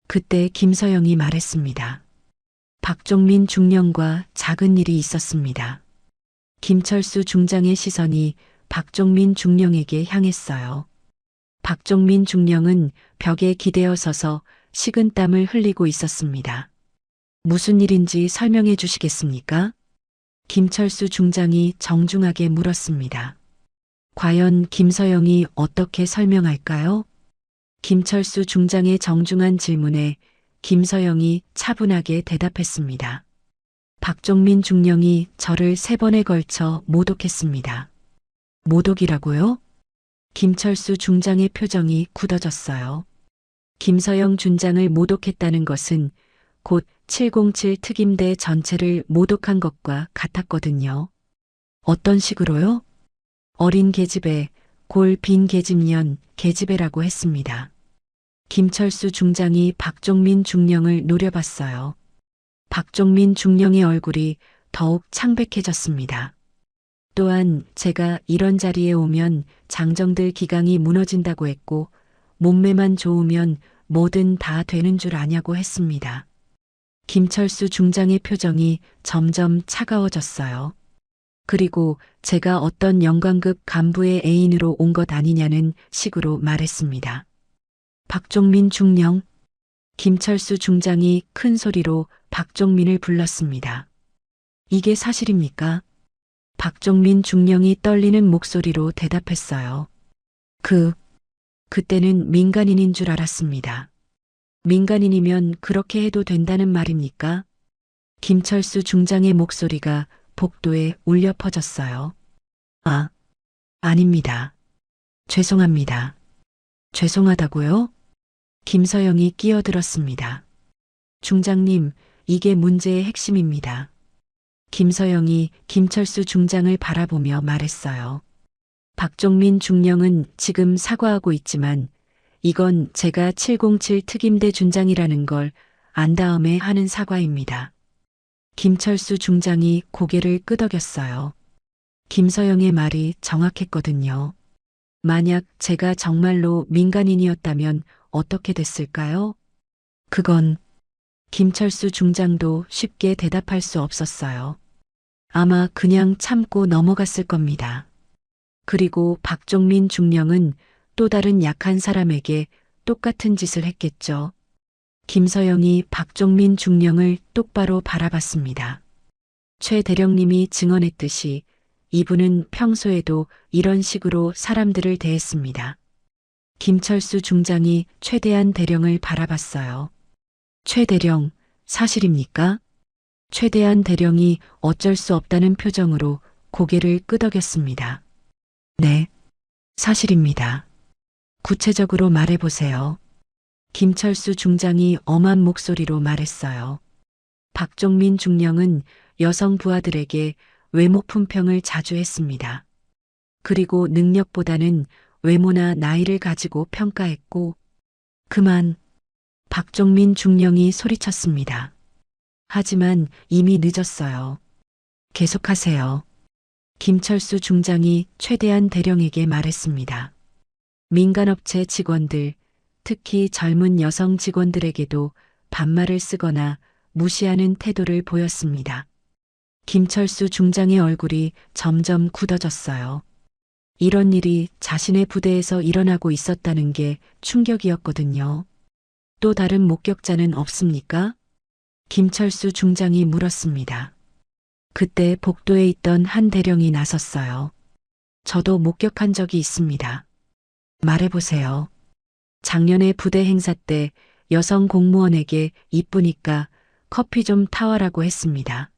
[SPEAKER 2] 그때 김서영이 말했습니다. 박종민 중령과 작은 일이 있었습니다. 김철수 중장의 시선이 박종민 중령에게 향했어요. 박종민 중령은 벽에 기대어 서서 식은땀을 흘리고 있었습니다. 무슨 일인지 설명해 주시겠습니까? 김철수 중장이 정중하게 물었습니다. 과연 김서영이 어떻게 설명할까요? 김철수 중장의 정중한 질문에 김서영이 차분하게 대답했습니다. 박종민 중령이 저를 3번에 걸쳐 모독했습니다. 모독이라고요? 김철수 중장의 표정이 굳어졌어요. 김서영 중장을 모독했다는 것은 곧 707 특임대 전체를 모독한 것과 같았거든요. 어떤 식으로요? 어린 계집애, 골 빈 계집년, 계집애라고 했습니다. 김철수 중장이 박종민 중령을 노려봤어요. 박종민 중령의 얼굴이 더욱 창백해졌습니다. 또한 제가 이런 자리에 오면 장정들 기강이 무너진다고 했고 몸매만 좋으면 뭐든 다 되는 줄 아냐고 했습니다. 김철수 중장의 표정이 점점 차가워졌어요. 그리고 제가 어떤 영관급 간부의 애인으로 온 것 아니냐는 식으로 말했습니다. 박종민 중령, 김철수 중장이 큰 소리로 박종민을 불렀습니다. 이게 사실입니까? 박종민 중령이 떨리는 목소리로 대답했어요. 그때는 민간인인 줄 알았습니다. 민간인이면 그렇게 해도 된다는 말입니까? 김철수 중장의 목소리가 복도에 울려 퍼졌어요. 아닙니다. 죄송합니다. 죄송하다고요? 김서영이 끼어들었습니다. 중장님, 이게 문제의 핵심입니다. 김서영이 김철수 중장을 바라보며 말했어요. 박종민 중령은 지금 사과하고 있지만 이건 제가 707 특임대 중장이라는 걸 안 다음에 하는 사과입니다. 김철수 중장이 고개를 끄덕였어요. 김서영의 말이 정확했거든요. 만약 제가 정말로 민간인이었다면 어떻게 됐을까요? 그건 김철수 중장도 쉽게 대답할 수 없었어요. 아마 그냥 참고 넘어갔을 겁니다. 그리고 박종민 중령은 또 다른 약한 사람에게 똑같은 짓을 했겠죠. 김서영이 박종민 중령을 똑바로 바라봤습니다. 최 대령님이 증언했듯이 이분은 평소에도 이런 식으로 사람들을 대했습니다. 김철수 중장이 최대한 대령을 바라봤어요. 최 대령, 사실입니까? 최대한 대령이 어쩔 수 없다는 표정으로 고개를 끄덕였습니다. 네, 사실입니다. 구체적으로 말해보세요. 김철수 중장이 엄한 목소리로 말했어요. 박종민 중령은 여성 부하들에게 외모 품평을 자주 했습니다. 그리고 능력보다는 외모나 나이를 가지고 평가했고, 그만, 박종민 중령이 소리쳤습니다. 하지만 이미 늦었어요. 계속하세요. 김철수 중장이 최대한 대령에게 말했습니다. 민간업체 직원들, 특히 젊은 여성 직원들에게도 반말을 쓰거나 무시하는 태도를 보였습니다. 김철수 중장의 얼굴이 점점 굳어졌어요. 이런 일이 자신의 부대에서 일어나고 있었다는 게 충격이었거든요. 또 다른 목격자는 없습니까? 김철수 중장이 물었습니다. 그때 복도에 있던 한 대령이 나섰어요. 저도 목격한 적이 있습니다. 말해보세요. 작년에 부대 행사 때 여성 공무원에게 이쁘니까 커피 좀 타와라고 했습니다.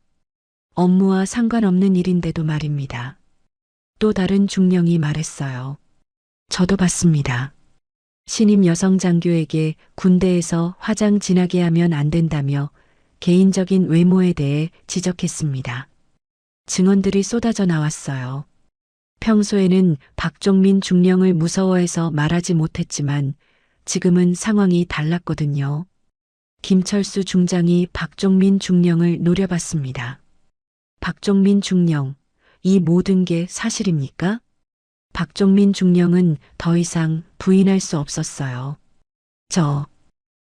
[SPEAKER 2] 업무와 상관없는 일인데도 말입니다. 또 다른 중령이 말했어요. 저도 봤습니다. 신임 여성 장교에게 군대에서 화장 진하게 하면 안 된다며 개인적인 외모에 대해 지적했습니다. 증언들이 쏟아져 나왔어요. 평소에는 박종민 중령을 무서워해서 말하지 못했지만 지금은 상황이 달랐거든요. 김철수 중장이 박종민 중령을 노려봤습니다. 박종민 중령, 이 모든 게 사실입니까? 박종민 중령은 더 이상 부인할 수 없었어요.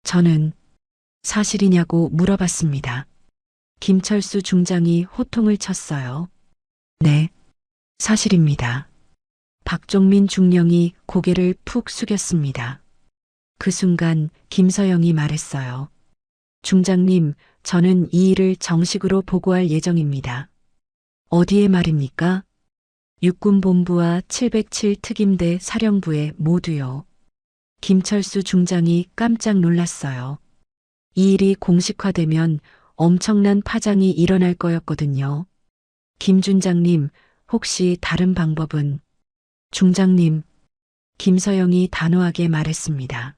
[SPEAKER 2] 저는 사실이냐고 물어봤습니다. 김철수 중장이 호통을 쳤어요. 네, 사실입니다. 박종민 중령이 고개를 푹 숙였습니다. 그 순간 김서영이 말했어요. 중장님, 저는 이 일을 정식으로 보고할 예정입니다. 어디에 말입니까? 육군본부와 707 특임대 사령부에 모두요. 김철수 중장이 깜짝 놀랐어요. 이 일이 공식화되면 엄청난 파장이 일어날 거였거든요. 김 중장님, 혹시 다른 방법은? 중장님, 김서영이 단호하게 말했습니다.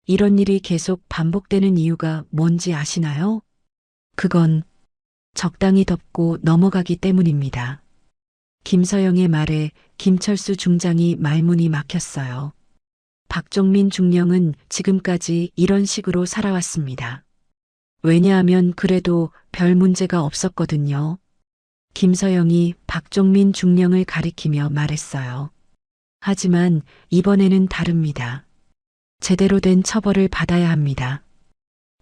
[SPEAKER 2] 이런 일이 계속 반복되는 이유가 뭔지 아시나요? 그건 적당히 덮고 넘어가기 때문입니다. 김서영의 말에 김철수 중장이 말문이 막혔어요. 박종민 중령은 지금까지 이런 식으로 살아왔습니다. 왜냐하면 그래도 별 문제가 없었거든요. 김서영이 박종민 중령을 가리키며 말했어요. 하지만 이번에는 다릅니다. 제대로 된 처벌을 받아야 합니다.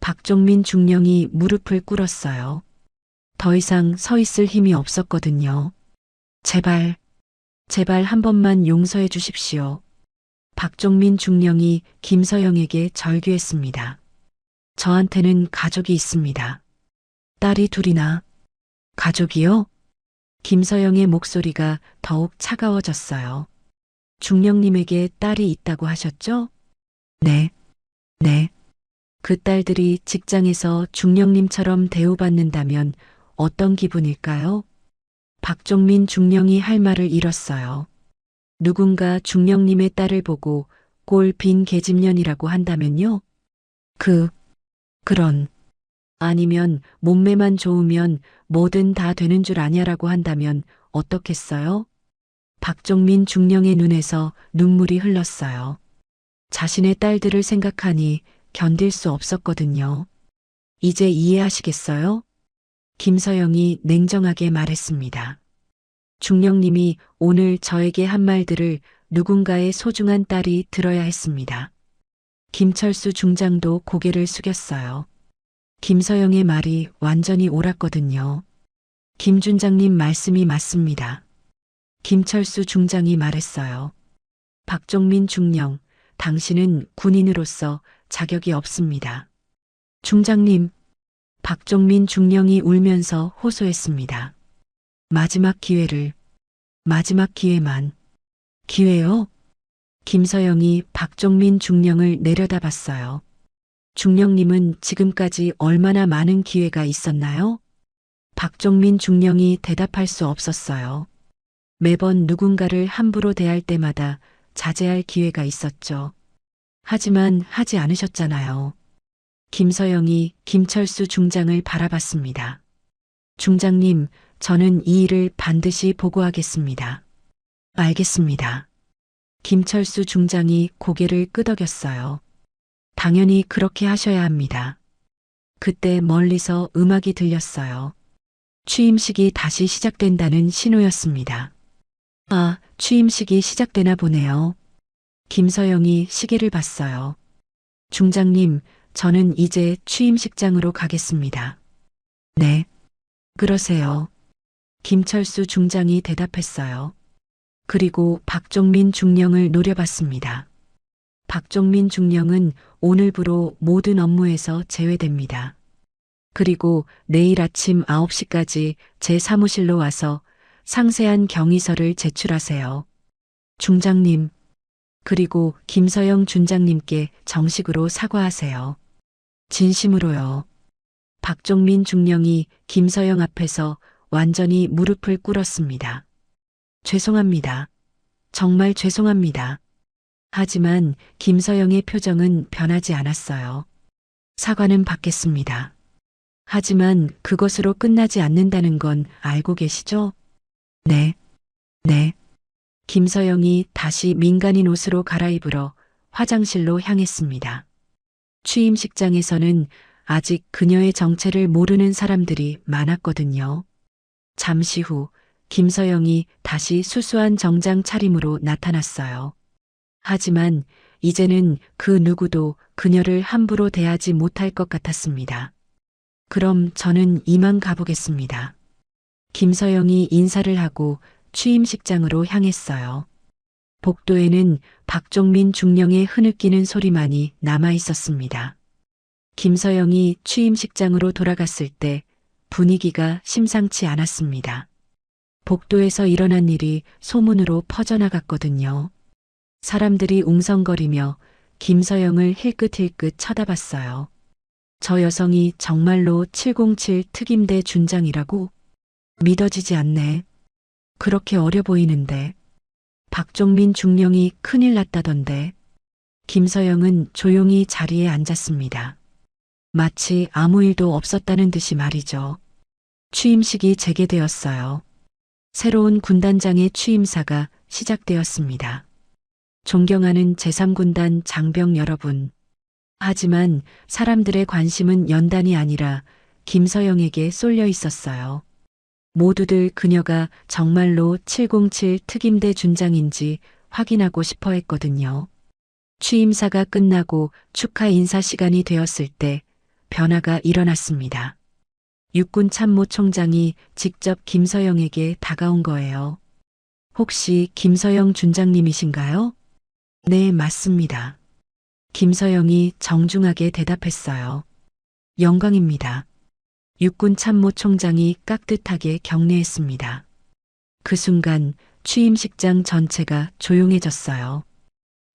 [SPEAKER 2] 박종민 중령이 무릎을 꿇었어요. 더 이상 서 있을 힘이 없었거든요. 제발 한 번만 용서해 주십시오. 박종민 중령이 김서영에게 절규했습니다. 저한테는 가족이 있습니다. 딸이 둘이나. 가족이요? 김서영의 목소리가 더욱 차가워졌어요. 중령님에게 딸이 있다고 하셨죠? 네. 그 딸들이 직장에서 중령님처럼 대우받는다면 어떤 기분일까요? 박종민 중령이 할 말을 잃었어요. 누군가 중령님의 딸을 보고 꼴 빈 계집년이라고 한다면요? 그런. 아니면 몸매만 좋으면 뭐든 다 되는 줄 아냐라고 한다면 어떻겠어요? 박종민 중령의 눈에서 눈물이 흘렀어요. 자신의 딸들을 생각하니 견딜 수 없었거든요. 이제 이해하시겠어요? 김서영이 냉정하게 말했습니다. 중령님이 오늘 저에게 한 말들을 누군가의 소중한 딸이 들어야 했습니다. 김철수 중장도 고개를 숙였어요. 김서영의 말이 완전히 옳았거든요. 김 중장님 말씀이 맞습니다. 김철수 중장이 말했어요. 박종민 중령, 당신은 군인으로서 자격이 없습니다. 중장님, 박종민 중령이 울면서 호소했습니다. 마지막 기회만. 기회요? 김서영이 박종민 중령을 내려다봤어요. 중령님은 지금까지 얼마나 많은 기회가 있었나요? 박종민 중령이 대답할 수 없었어요. 매번 누군가를 함부로 대할 때마다 자제할 기회가 있었죠. 하지만 하지 않으셨잖아요. 김서영이 김철수 중장을 바라봤습니다. 중장님, 저는 이 일을 반드시 보고하겠습니다. 알겠습니다. 김철수 중장이 고개를 끄덕였어요. 당연히 그렇게 하셔야 합니다. 그때 멀리서 음악이 들렸어요. 취임식이 다시 시작된다는 신호였습니다. 아, 취임식이 시작되나 보네요. 김서영이 시계를 봤어요. 중장님, 저는 이제 취임식장으로 가겠습니다. 네, 그러세요. 김철수 중장이 대답했어요. 그리고 박종민 중령을 노려봤습니다. 박종민 중령은 오늘부로 모든 업무에서 제외됩니다. 그리고 내일 아침 9시까지 제 사무실로 와서 상세한 경위서를 제출하세요. 중장님, 그리고 김서영 준장님께 정식으로 사과하세요. 진심으로요. 박종민 중령이 김서영 앞에서 완전히 무릎을 꿇었습니다. 죄송합니다. 정말 죄송합니다. 하지만 김서영의 표정은 변하지 않았어요. 사과는 받겠습니다. 하지만 그것으로 끝나지 않는다는 건 알고 계시죠? 네. 네. 김서영이 다시 민간인 옷으로 갈아입으러 화장실로 향했습니다. 취임식장에서는 아직 그녀의 정체를 모르는 사람들이 많았거든요. 잠시 후 김서영이 다시 수수한 정장 차림으로 나타났어요. 하지만 이제는 그 누구도 그녀를 함부로 대하지 못할 것 같았습니다. 그럼 저는 이만 가보겠습니다. 김서영이 인사를 하고 취임식장으로 향했어요. 복도에는 박종민 중령의 흐느끼는 소리만이 남아 있었습니다. 김서영이 취임식장으로 돌아갔을 때 분위기가 심상치 않았습니다. 복도에서 일어난 일이 소문으로 퍼져나갔거든요. 사람들이 웅성거리며 김서영을 힐끗힐끗 쳐다봤어요. 저 여성이 정말로 707 특임대 준장이라고? 믿어지지 않네. 그렇게 어려 보이는데. 박종민 중령이 큰일 났다던데. 김서영은 조용히 자리에 앉았습니다. 마치 아무 일도 없었다는 듯이 말이죠. 취임식이 재개되었어요. 새로운 군단장의 취임사가 시작되었습니다. 존경하는 제3군단 장병 여러분. 하지만 사람들의 관심은 연단이 아니라 김서영에게 쏠려 있었어요. 모두들 그녀가 정말로 707 특임대 준장인지 확인하고 싶어 했거든요. 취임사가 끝나고 축하 인사 시간이 되었을 때 변화가 일어났습니다. 육군 참모총장이 직접 김서영에게 다가온 거예요. 혹시 김서영 준장님이신가요? 네, 맞습니다. 김서영이 정중하게 대답했어요. 영광입니다. 육군 참모총장이 깍듯하게 격려했습니다. 그 순간 취임식장 전체가 조용해졌어요.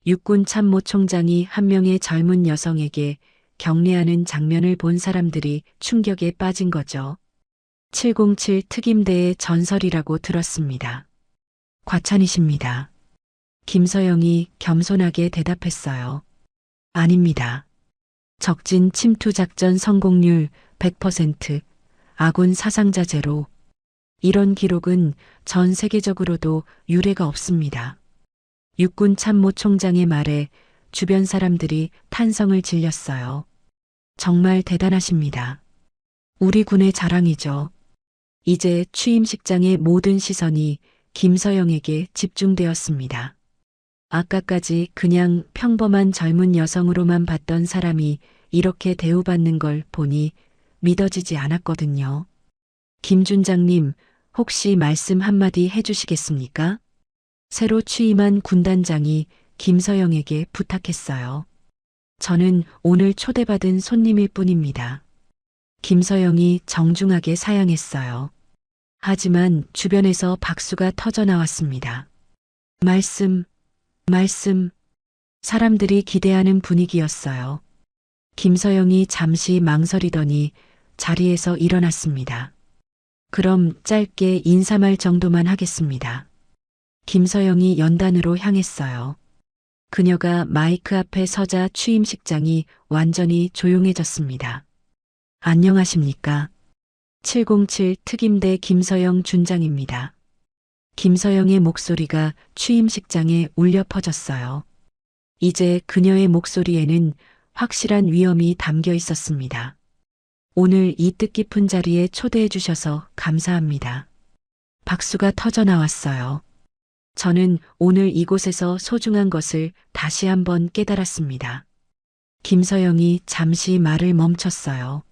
[SPEAKER 2] 육군 참모총장이 한 명의 젊은 여성에게 격려하는 장면을 본 사람들이 충격에 빠진 거죠. 707 특임대의 전설이라고 들었습니다. 과찬이십니다. 김서영이 겸손하게 대답했어요. 아닙니다. 적진 침투 작전 성공률 100%, 아군 사상자 제로. 이런 기록은 전 세계적으로도 유례가 없습니다. 육군 참모총장의 말에 주변 사람들이 탄성을 질렸어요. 정말 대단하십니다. 우리 군의 자랑이죠. 이제 취임식장의 모든 시선이 김서영에게 집중되었습니다. 아까까지 그냥 평범한 젊은 여성으로만 봤던 사람이 이렇게 대우받는 걸 보니 믿어지지 않았거든요. 김 준장님, 혹시 말씀 한마디 해주시겠습니까? 새로 취임한 군단장이 김서영에게 부탁했어요. 저는 오늘 초대받은 손님일 뿐입니다. 김서영이 정중하게 사양했어요. 하지만 주변에서 박수가 터져 나왔습니다. 말씀. 사람들이 기대하는 분위기였어요. 김서영이 잠시 망설이더니 자리에서 일어났습니다. 그럼 짧게 인사말 정도만 하겠습니다. 김서영이 연단으로 향했어요. 그녀가 마이크 앞에 서자 취임식장이 완전히 조용해졌습니다. 안녕하십니까? 707 특임대 김서영 준장입니다. 김서영의 목소리가 취임식장에 울려 퍼졌어요. 이제 그녀의 목소리에는 확실한 위엄이 담겨 있었습니다. 오늘 이 뜻깊은 자리에 초대해 주셔서 감사합니다. 박수가 터져 나왔어요. 저는 오늘 이곳에서 소중한 것을 다시 한번 깨달았습니다. 김서영이 잠시 말을 멈췄어요.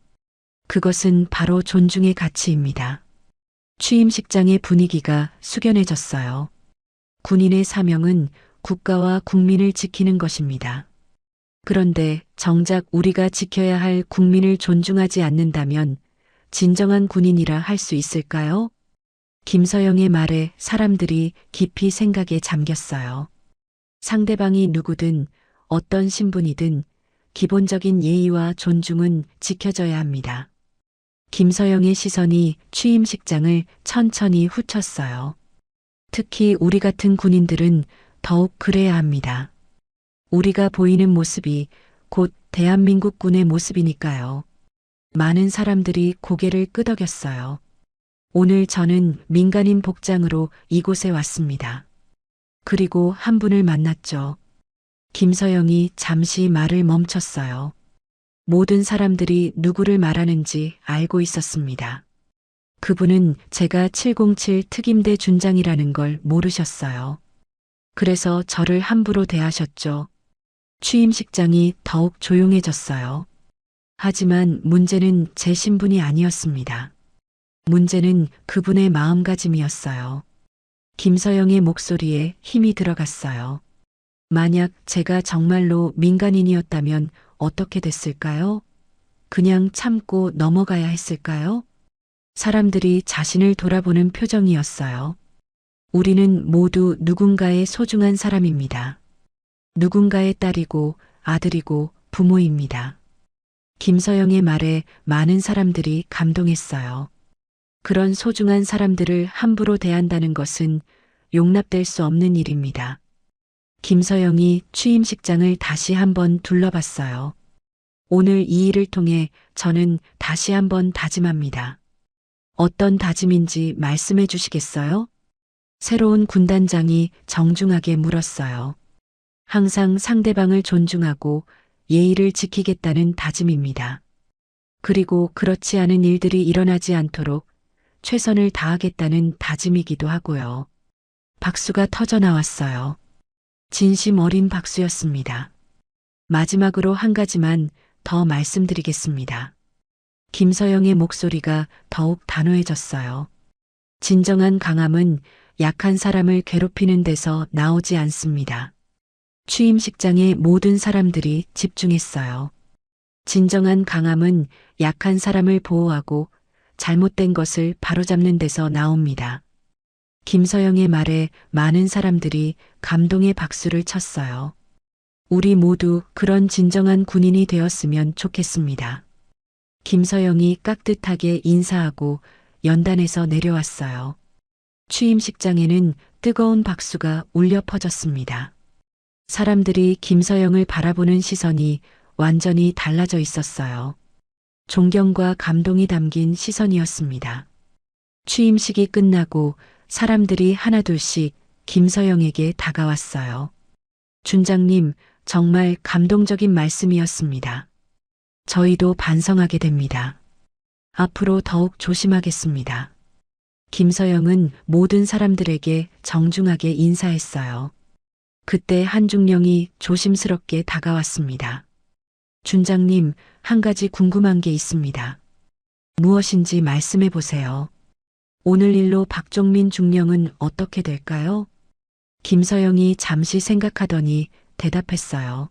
[SPEAKER 2] 그것은 바로 존중의 가치입니다. 취임식장의 분위기가 숙연해졌어요. 군인의 사명은 국가와 국민을 지키는 것입니다. 그런데 정작 우리가 지켜야 할 국민을 존중하지 않는다면 진정한 군인이라 할 수 있을까요? 김서영의 말에 사람들이 깊이 생각에 잠겼어요. 상대방이 누구든 어떤 신분이든 기본적인 예의와 존중은 지켜져야 합니다. 김서영의 시선이 취임식장을 천천히 훑었어요. 특히 우리 같은 군인들은 더욱 그래야 합니다. 우리가 보이는 모습이 곧 대한민국 군의 모습이니까요. 많은 사람들이 고개를 끄덕였어요. 오늘 저는 민간인 복장으로 이곳에 왔습니다. 그리고 한 분을 만났죠. 김서영이 잠시 말을 멈췄어요. 모든 사람들이 누구를 말하는지 알고 있었습니다. 그분은 제가 707 특임대 준장이라는 걸 모르셨어요. 그래서 저를 함부로 대하셨죠. 취임식장이 더욱 조용해졌어요. 하지만 문제는 제 신분이 아니었습니다. 문제는 그분의 마음가짐이었어요. 김서영의 목소리에 힘이 들어갔어요. 만약 제가 정말로 민간인이었다면 어떻게 됐을까요? 그냥 참고 넘어가야 했을까요? 사람들이 자신을 돌아보는 표정이었어요. 우리는 모두 누군가의 소중한 사람입니다. 누군가의 딸이고 아들이고 부모입니다. 김서영의 말에 많은 사람들이 감동했어요. 그런 소중한 사람들을 함부로 대한다는 것은 용납될 수 없는 일입니다. 김서영이 취임식장을 다시 한번 둘러봤어요. 오늘 이 일을 통해 저는 다시 한번 다짐합니다. 어떤 다짐인지 말씀해 주시겠어요? 새로운 군단장이 정중하게 물었어요. 항상 상대방을 존중하고 예의를 지키겠다는 다짐입니다. 그리고 그렇지 않은 일들이 일어나지 않도록 최선을 다하겠다는 다짐이기도 하고요. 박수가 터져 나왔어요. 진심 어린 박수였습니다. 마지막으로 한 가지만 더 말씀드리겠습니다. 김서영의 목소리가 더욱 단호해졌어요. 진정한 강함은 약한 사람을 괴롭히는 데서 나오지 않습니다. 취임식장의 모든 사람들이 집중했어요. 진정한 강함은 약한 사람을 보호하고 잘못된 것을 바로잡는 데서 나옵니다. 김서영의 말에 많은 사람들이 감동의 박수를 쳤어요. 우리 모두 그런 진정한 군인이 되었으면 좋겠습니다. 김서영이 깍듯하게 인사하고 연단에서 내려왔어요. 취임식장에는 뜨거운 박수가 울려 퍼졌습니다. 사람들이 김서영을 바라보는 시선이 완전히 달라져 있었어요. 존경과 감동이 담긴 시선이었습니다. 취임식이 끝나고 사람들이 하나둘씩 김서영에게 다가왔어요. 준장님, 정말 감동적인 말씀이었습니다. 저희도 반성하게 됩니다. 앞으로 더욱 조심하겠습니다. 김서영은 모든 사람들에게 정중하게 인사했어요. 그때 한중령이 조심스럽게 다가왔습니다. 준장님, 한 가지 궁금한 게 있습니다. 무엇인지 말씀해 보세요. 오늘 일로 박종민 중령은 어떻게 될까요? 김서영이 잠시 생각하더니 대답했어요.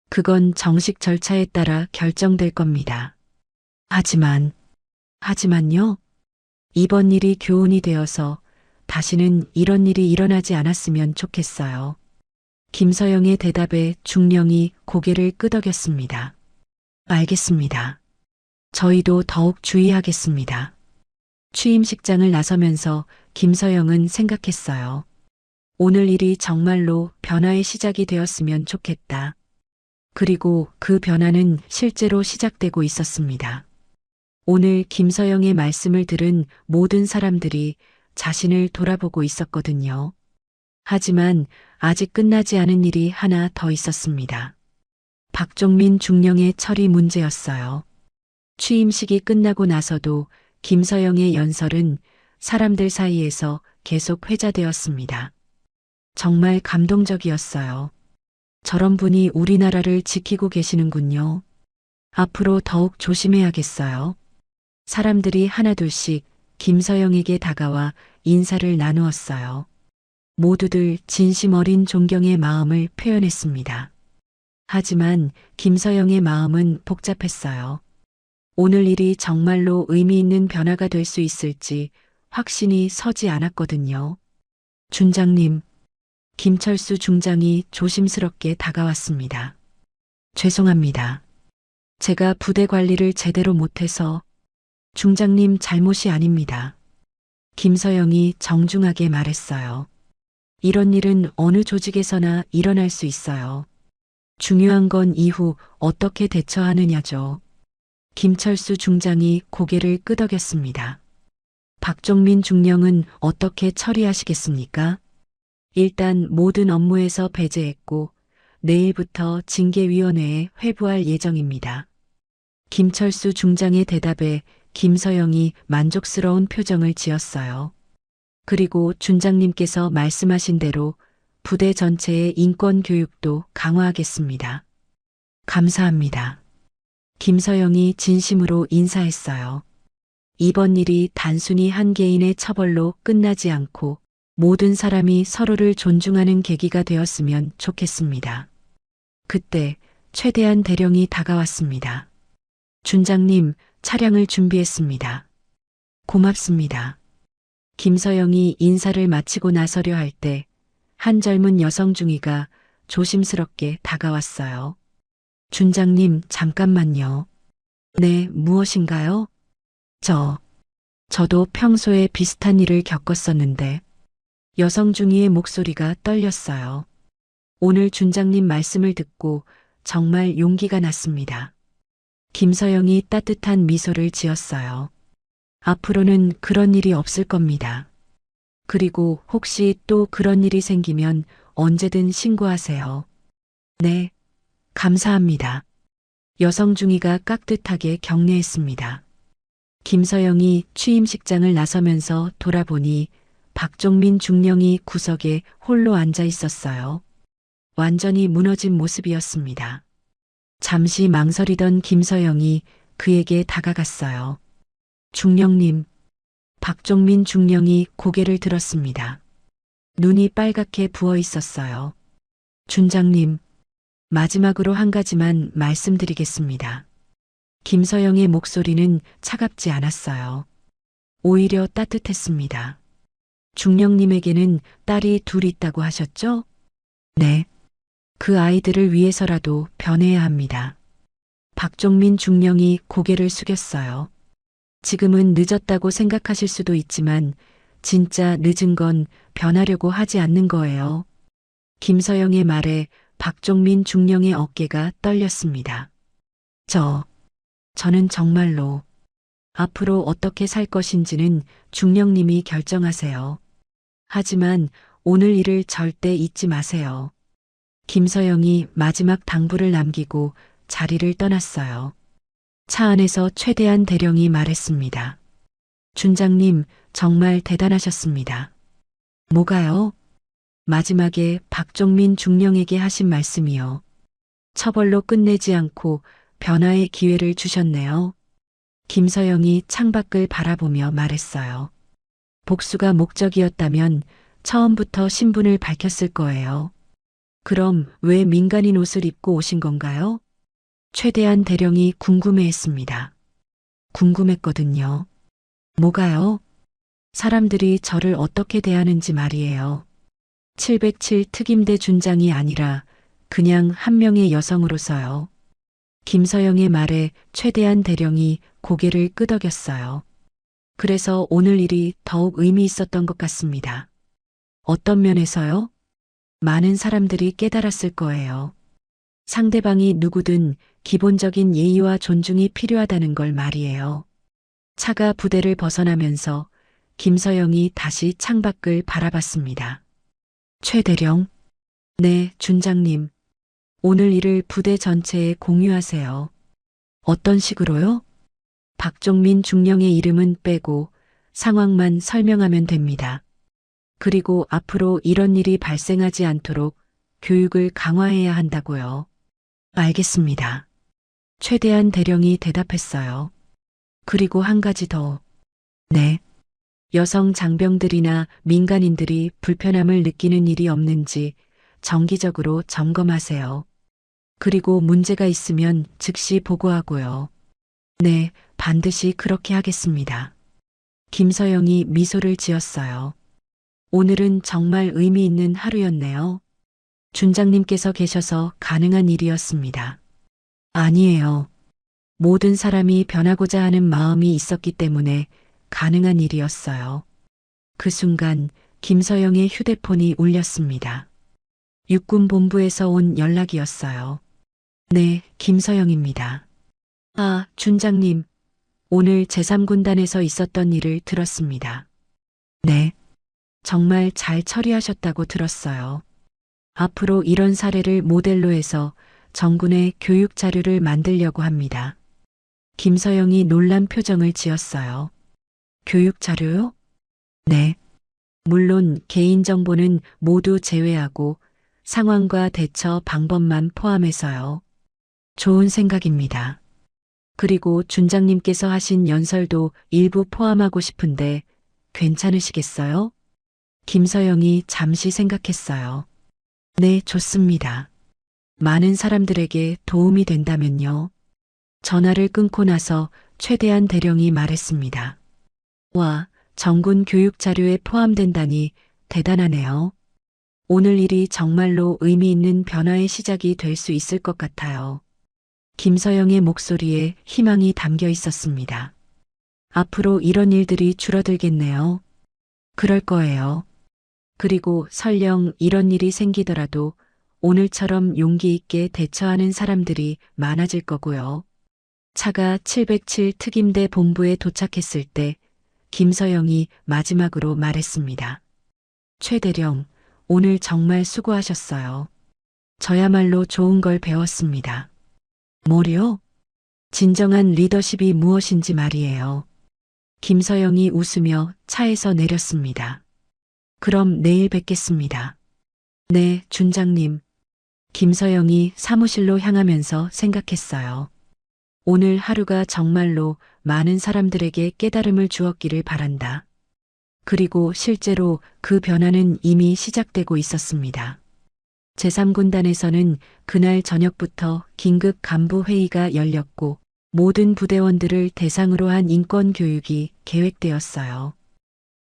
[SPEAKER 2] 그건 정식 절차에 따라 결정될 겁니다. 하지만요? 이번 일이 교훈이 되어서 다시는 이런 일이 일어나지 않았으면 좋겠어요. 김서영의 대답에 중령이 고개를 끄덕였습니다. 알겠습니다. 저희도 더욱 주의하겠습니다. 취임식장을 나서면서 김서영은 생각했어요. 오늘 일이 정말로 변화의 시작이 되었으면 좋겠다. 그리고 그 변화는 실제로 시작되고 있었습니다. 오늘 김서영의 말씀을 들은 모든 사람들이 자신을 돌아보고 있었거든요. 하지만 아직 끝나지 않은 일이 하나 더 있었습니다. 박종민 중령의 처리 문제였어요. 취임식이 끝나고 나서도 김서영의 연설은 사람들 사이에서 계속 회자되었습니다. 정말 감동적이었어요. 저런 분이 우리나라를 지키고 계시는군요. 앞으로 더욱 조심해야겠어요. 사람들이 하나둘씩 김서영에게 다가와 인사를 나누었어요. 모두들 진심 어린 존경의 마음을 표현했습니다. 하지만 김서영의 마음은 복잡했어요. 오늘 일이 정말로 의미 있는 변화가 될 수 있을지 확신이 서지 않았거든요. 준장님, 김철수 중장이 조심스럽게 다가왔습니다. 죄송합니다. 제가 부대 관리를 제대로 못해서 중장님 잘못이 아닙니다. 김서영이 정중하게 말했어요. 이런 일은 어느 조직에서나 일어날 수 있어요. 중요한 건 이후 어떻게 대처하느냐죠. 김철수 중장이 고개를 끄덕였습니다. 박종민 중령은 어떻게 처리하시겠습니까? 일단 모든 업무에서 배제했고 내일부터 징계위원회에 회부할 예정입니다. 김철수 중장의 대답에 김서영이 만족스러운 표정을 지었어요. 그리고 준장님께서 말씀하신 대로 부대 전체의 인권 교육도 강화하겠습니다. 감사합니다. 김서영이 진심으로 인사했어요. 이번 일이 단순히 한 개인의 처벌로 끝나지 않고 모든 사람이 서로를 존중하는 계기가 되었으면 좋겠습니다. 그때 최대한 대령이 다가왔습니다. 준장님, 차량을 준비했습니다. 고맙습니다. 김서영이 인사를 마치고 나서려 할 때 한 젊은 여성 중위가 조심스럽게 다가왔어요. 준장님, 잠깐만요. 네, 무엇인가요? 저도 평소에 비슷한 일을 겪었었는데 여성 중위의 목소리가 떨렸어요. 오늘 준장님 말씀을 듣고 정말 용기가 났습니다. 김서영이 따뜻한 미소를 지었어요. 앞으로는 그런 일이 없을 겁니다. 그리고 혹시 또 그런 일이 생기면 언제든 신고하세요. 네, 감사합니다. 여성 중위가 깍듯하게 격려했습니다. 김서영이 취임식장을 나서면서 돌아보니 박종민 중령이 구석에 홀로 앉아 있었어요. 완전히 무너진 모습이었습니다. 잠시 망설이던 김서영이 그에게 다가갔어요. 중령님, 박종민 중령이 고개를 들었습니다. 눈이 빨갛게 부어 있었어요. 준장님, 마지막으로 한 가지만 말씀드리겠습니다. 김서영의 목소리는 차갑지 않았어요. 오히려 따뜻했습니다. 중령님에게는 딸이 둘 있다고 하셨죠? 네. 그 아이들을 위해서라도 변해야 합니다. 박종민 중령이 고개를 숙였어요. 지금은 늦었다고 생각하실 수도 있지만 진짜 늦은 건 변하려고 하지 않는 거예요. 김서영의 말에 박종민 중령의 어깨가 떨렸습니다. 저는 정말로 앞으로 어떻게 살 것인지는 중령님이 결정하세요. 하지만 오늘 일을 절대 잊지 마세요. 김서영이 마지막 당부를 남기고 자리를 떠났어요. 차 안에서 최대한 대령이 말했습니다. 준장님, 정말 대단하셨습니다. 뭐가요? 마지막에 박종민 중령에게 하신 말씀이요. 처벌로 끝내지 않고 변화의 기회를 주셨네요. 김서영이 창밖을 바라보며 말했어요. 복수가 목적이었다면 처음부터 신분을 밝혔을 거예요. 그럼 왜 민간인 옷을 입고 오신 건가요? 최대한 대령이 궁금해했습니다. 궁금했거든요. 뭐가요? 사람들이 저를 어떻게 대하는지 말이에요. 707 특임대 준장이 아니라 그냥 한 명의 여성으로서요. 김서영의 말에 최대한 대령이 고개를 끄덕였어요. 그래서 오늘 일이 더욱 의미 있었던 것 같습니다. 어떤 면에서요? 많은 사람들이 깨달았을 거예요. 상대방이 누구든 기본적인 예의와 존중이 필요하다는 걸 말이에요. 차가 부대를 벗어나면서 김서영이 다시 창밖을 바라봤습니다. 최 대령? 네, 준장님. 오늘 일을 부대 전체에 공유하세요. 어떤 식으로요? 박종민 중령의 이름은 빼고 상황만 설명하면 됩니다. 그리고 앞으로 이런 일이 발생하지 않도록 교육을 강화해야 한다고요. 알겠습니다. 최대한 대령이 대답했어요. 그리고 한 가지 더. 네. 여성 장병들이나 민간인들이 불편함을 느끼는 일이 없는지 정기적으로 점검하세요. 그리고 문제가 있으면 즉시 보고하고요. 네, 반드시 그렇게 하겠습니다. 김서영이 미소를 지었어요. 오늘은 정말 의미 있는 하루였네요. 준장님께서 계셔서 가능한 일이었습니다. 아니에요. 모든 사람이 변하고자 하는 마음이 있었기 때문에 가능한 일이었어요. 그 순간 김서영의 휴대폰이 울렸습니다. 육군본부에서 온 연락이었어요. 네, 김서영입니다. 아, 준장님. 오늘 제3군단에서 있었던 일을 들었습니다. 네. 정말 잘 처리하셨다고 들었어요. 앞으로 이런 사례를 모델로 해서 정군의 교육 자료를 만들려고 합니다. 김서영이 놀란 표정을 지었어요. 교육 자료요? 네. 물론 개인정보는 모두 제외하고 상황과 대처 방법만 포함해서요. 좋은 생각입니다. 그리고 준장님께서 하신 연설도 일부 포함하고 싶은데 괜찮으시겠어요? 김서영이 잠시 생각했어요. 네, 좋습니다. 많은 사람들에게 도움이 된다면요. 전화를 끊고 나서 최대한 대령이 말했습니다. 와, 정군 교육 자료에 포함된다니 대단하네요. 오늘 일이 정말로 의미 있는 변화의 시작이 될 수 있을 것 같아요. 김서영의 목소리에 희망이 담겨 있었습니다. 앞으로 이런 일들이 줄어들겠네요. 그럴 거예요. 그리고 설령 이런 일이 생기더라도 오늘처럼 용기 있게 대처하는 사람들이 많아질 거고요. 차가 707 특임대 본부에 도착했을 때 김서영이 마지막으로 말했습니다. 최 대령, 오늘 정말 수고하셨어요. 저야말로 좋은 걸 배웠습니다. 뭐요? 진정한 리더십이 무엇인지 말이에요. 김서영이 웃으며 차에서 내렸습니다. 그럼 내일 뵙겠습니다. 네, 준장님. 김서영이 사무실로 향하면서 생각했어요. 오늘 하루가 정말로 많은 사람들에게 깨달음을 주었기를 바란다. 그리고 실제로 그 변화는 이미 시작되고 있었습니다. 제3군단에서는 그날 저녁부터 긴급 간부 회의가 열렸고 모든 부대원들을 대상으로 한 인권 교육이 계획되었어요.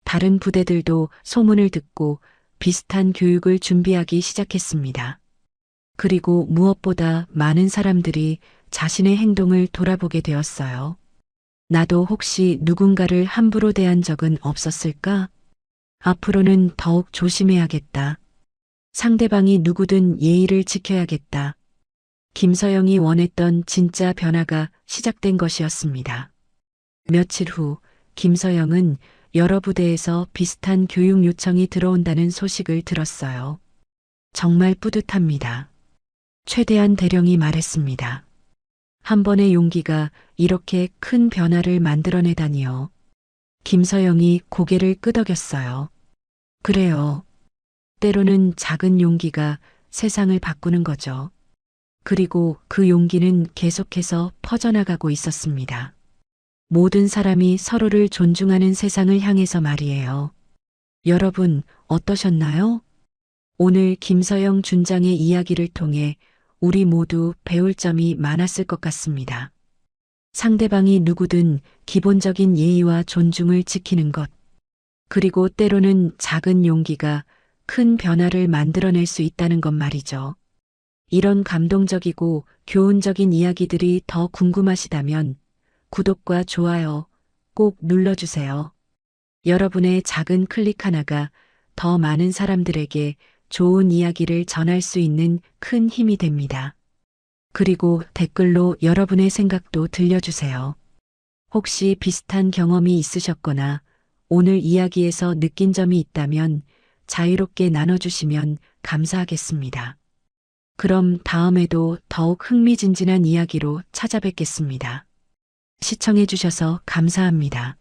[SPEAKER 2] 다른 부대들도 소문을 듣고 비슷한 교육을 준비하기 시작했습니다. 그리고 무엇보다 많은 사람들이 자신의 행동을 돌아보게 되었어요. 나도 혹시 누군가를 함부로 대한 적은 없었을까? 앞으로는 더욱 조심해야겠다. 상대방이 누구든 예의를 지켜야겠다. 김서영이 원했던 진짜 변화가 시작된 것이었습니다. 며칠 후 김서영은 여러 부대에서 비슷한 교육 요청이 들어온다는 소식을 들었어요. 정말 뿌듯합니다. 최대한 대령이 말했습니다. 한 번의 용기가 이렇게 큰 변화를 만들어내다니요. 김서영이 고개를 끄덕였어요. 그래요. 때로는 작은 용기가 세상을 바꾸는 거죠. 그리고 그 용기는 계속해서 퍼져나가고 있었습니다. 모든 사람이 서로를 존중하는 세상을 향해서 말이에요. 여러분, 어떠셨나요? 오늘 김서영 준장의 이야기를 통해 우리 모두 배울 점이 많았을 것 같습니다. 상대방이 누구든 기본적인 예의와 존중을 지키는 것, 그리고 때로는 작은 용기가 큰 변화를 만들어낼 수 있다는 것 말이죠. 이런 감동적이고 교훈적인 이야기들이 더 궁금하시다면 구독과 좋아요 꼭 눌러주세요. 여러분의 작은 클릭 하나가 더 많은 사람들에게 좋은 이야기를 전할 수 있는 큰 힘이 됩니다. 그리고 댓글로 여러분의 생각도 들려주세요. 혹시 비슷한 경험이 있으셨거나 오늘 이야기에서 느낀 점이 있다면 자유롭게 나눠주시면 감사하겠습니다. 그럼 다음에도 더욱 흥미진진한 이야기로 찾아뵙겠습니다. 시청해주셔서 감사합니다.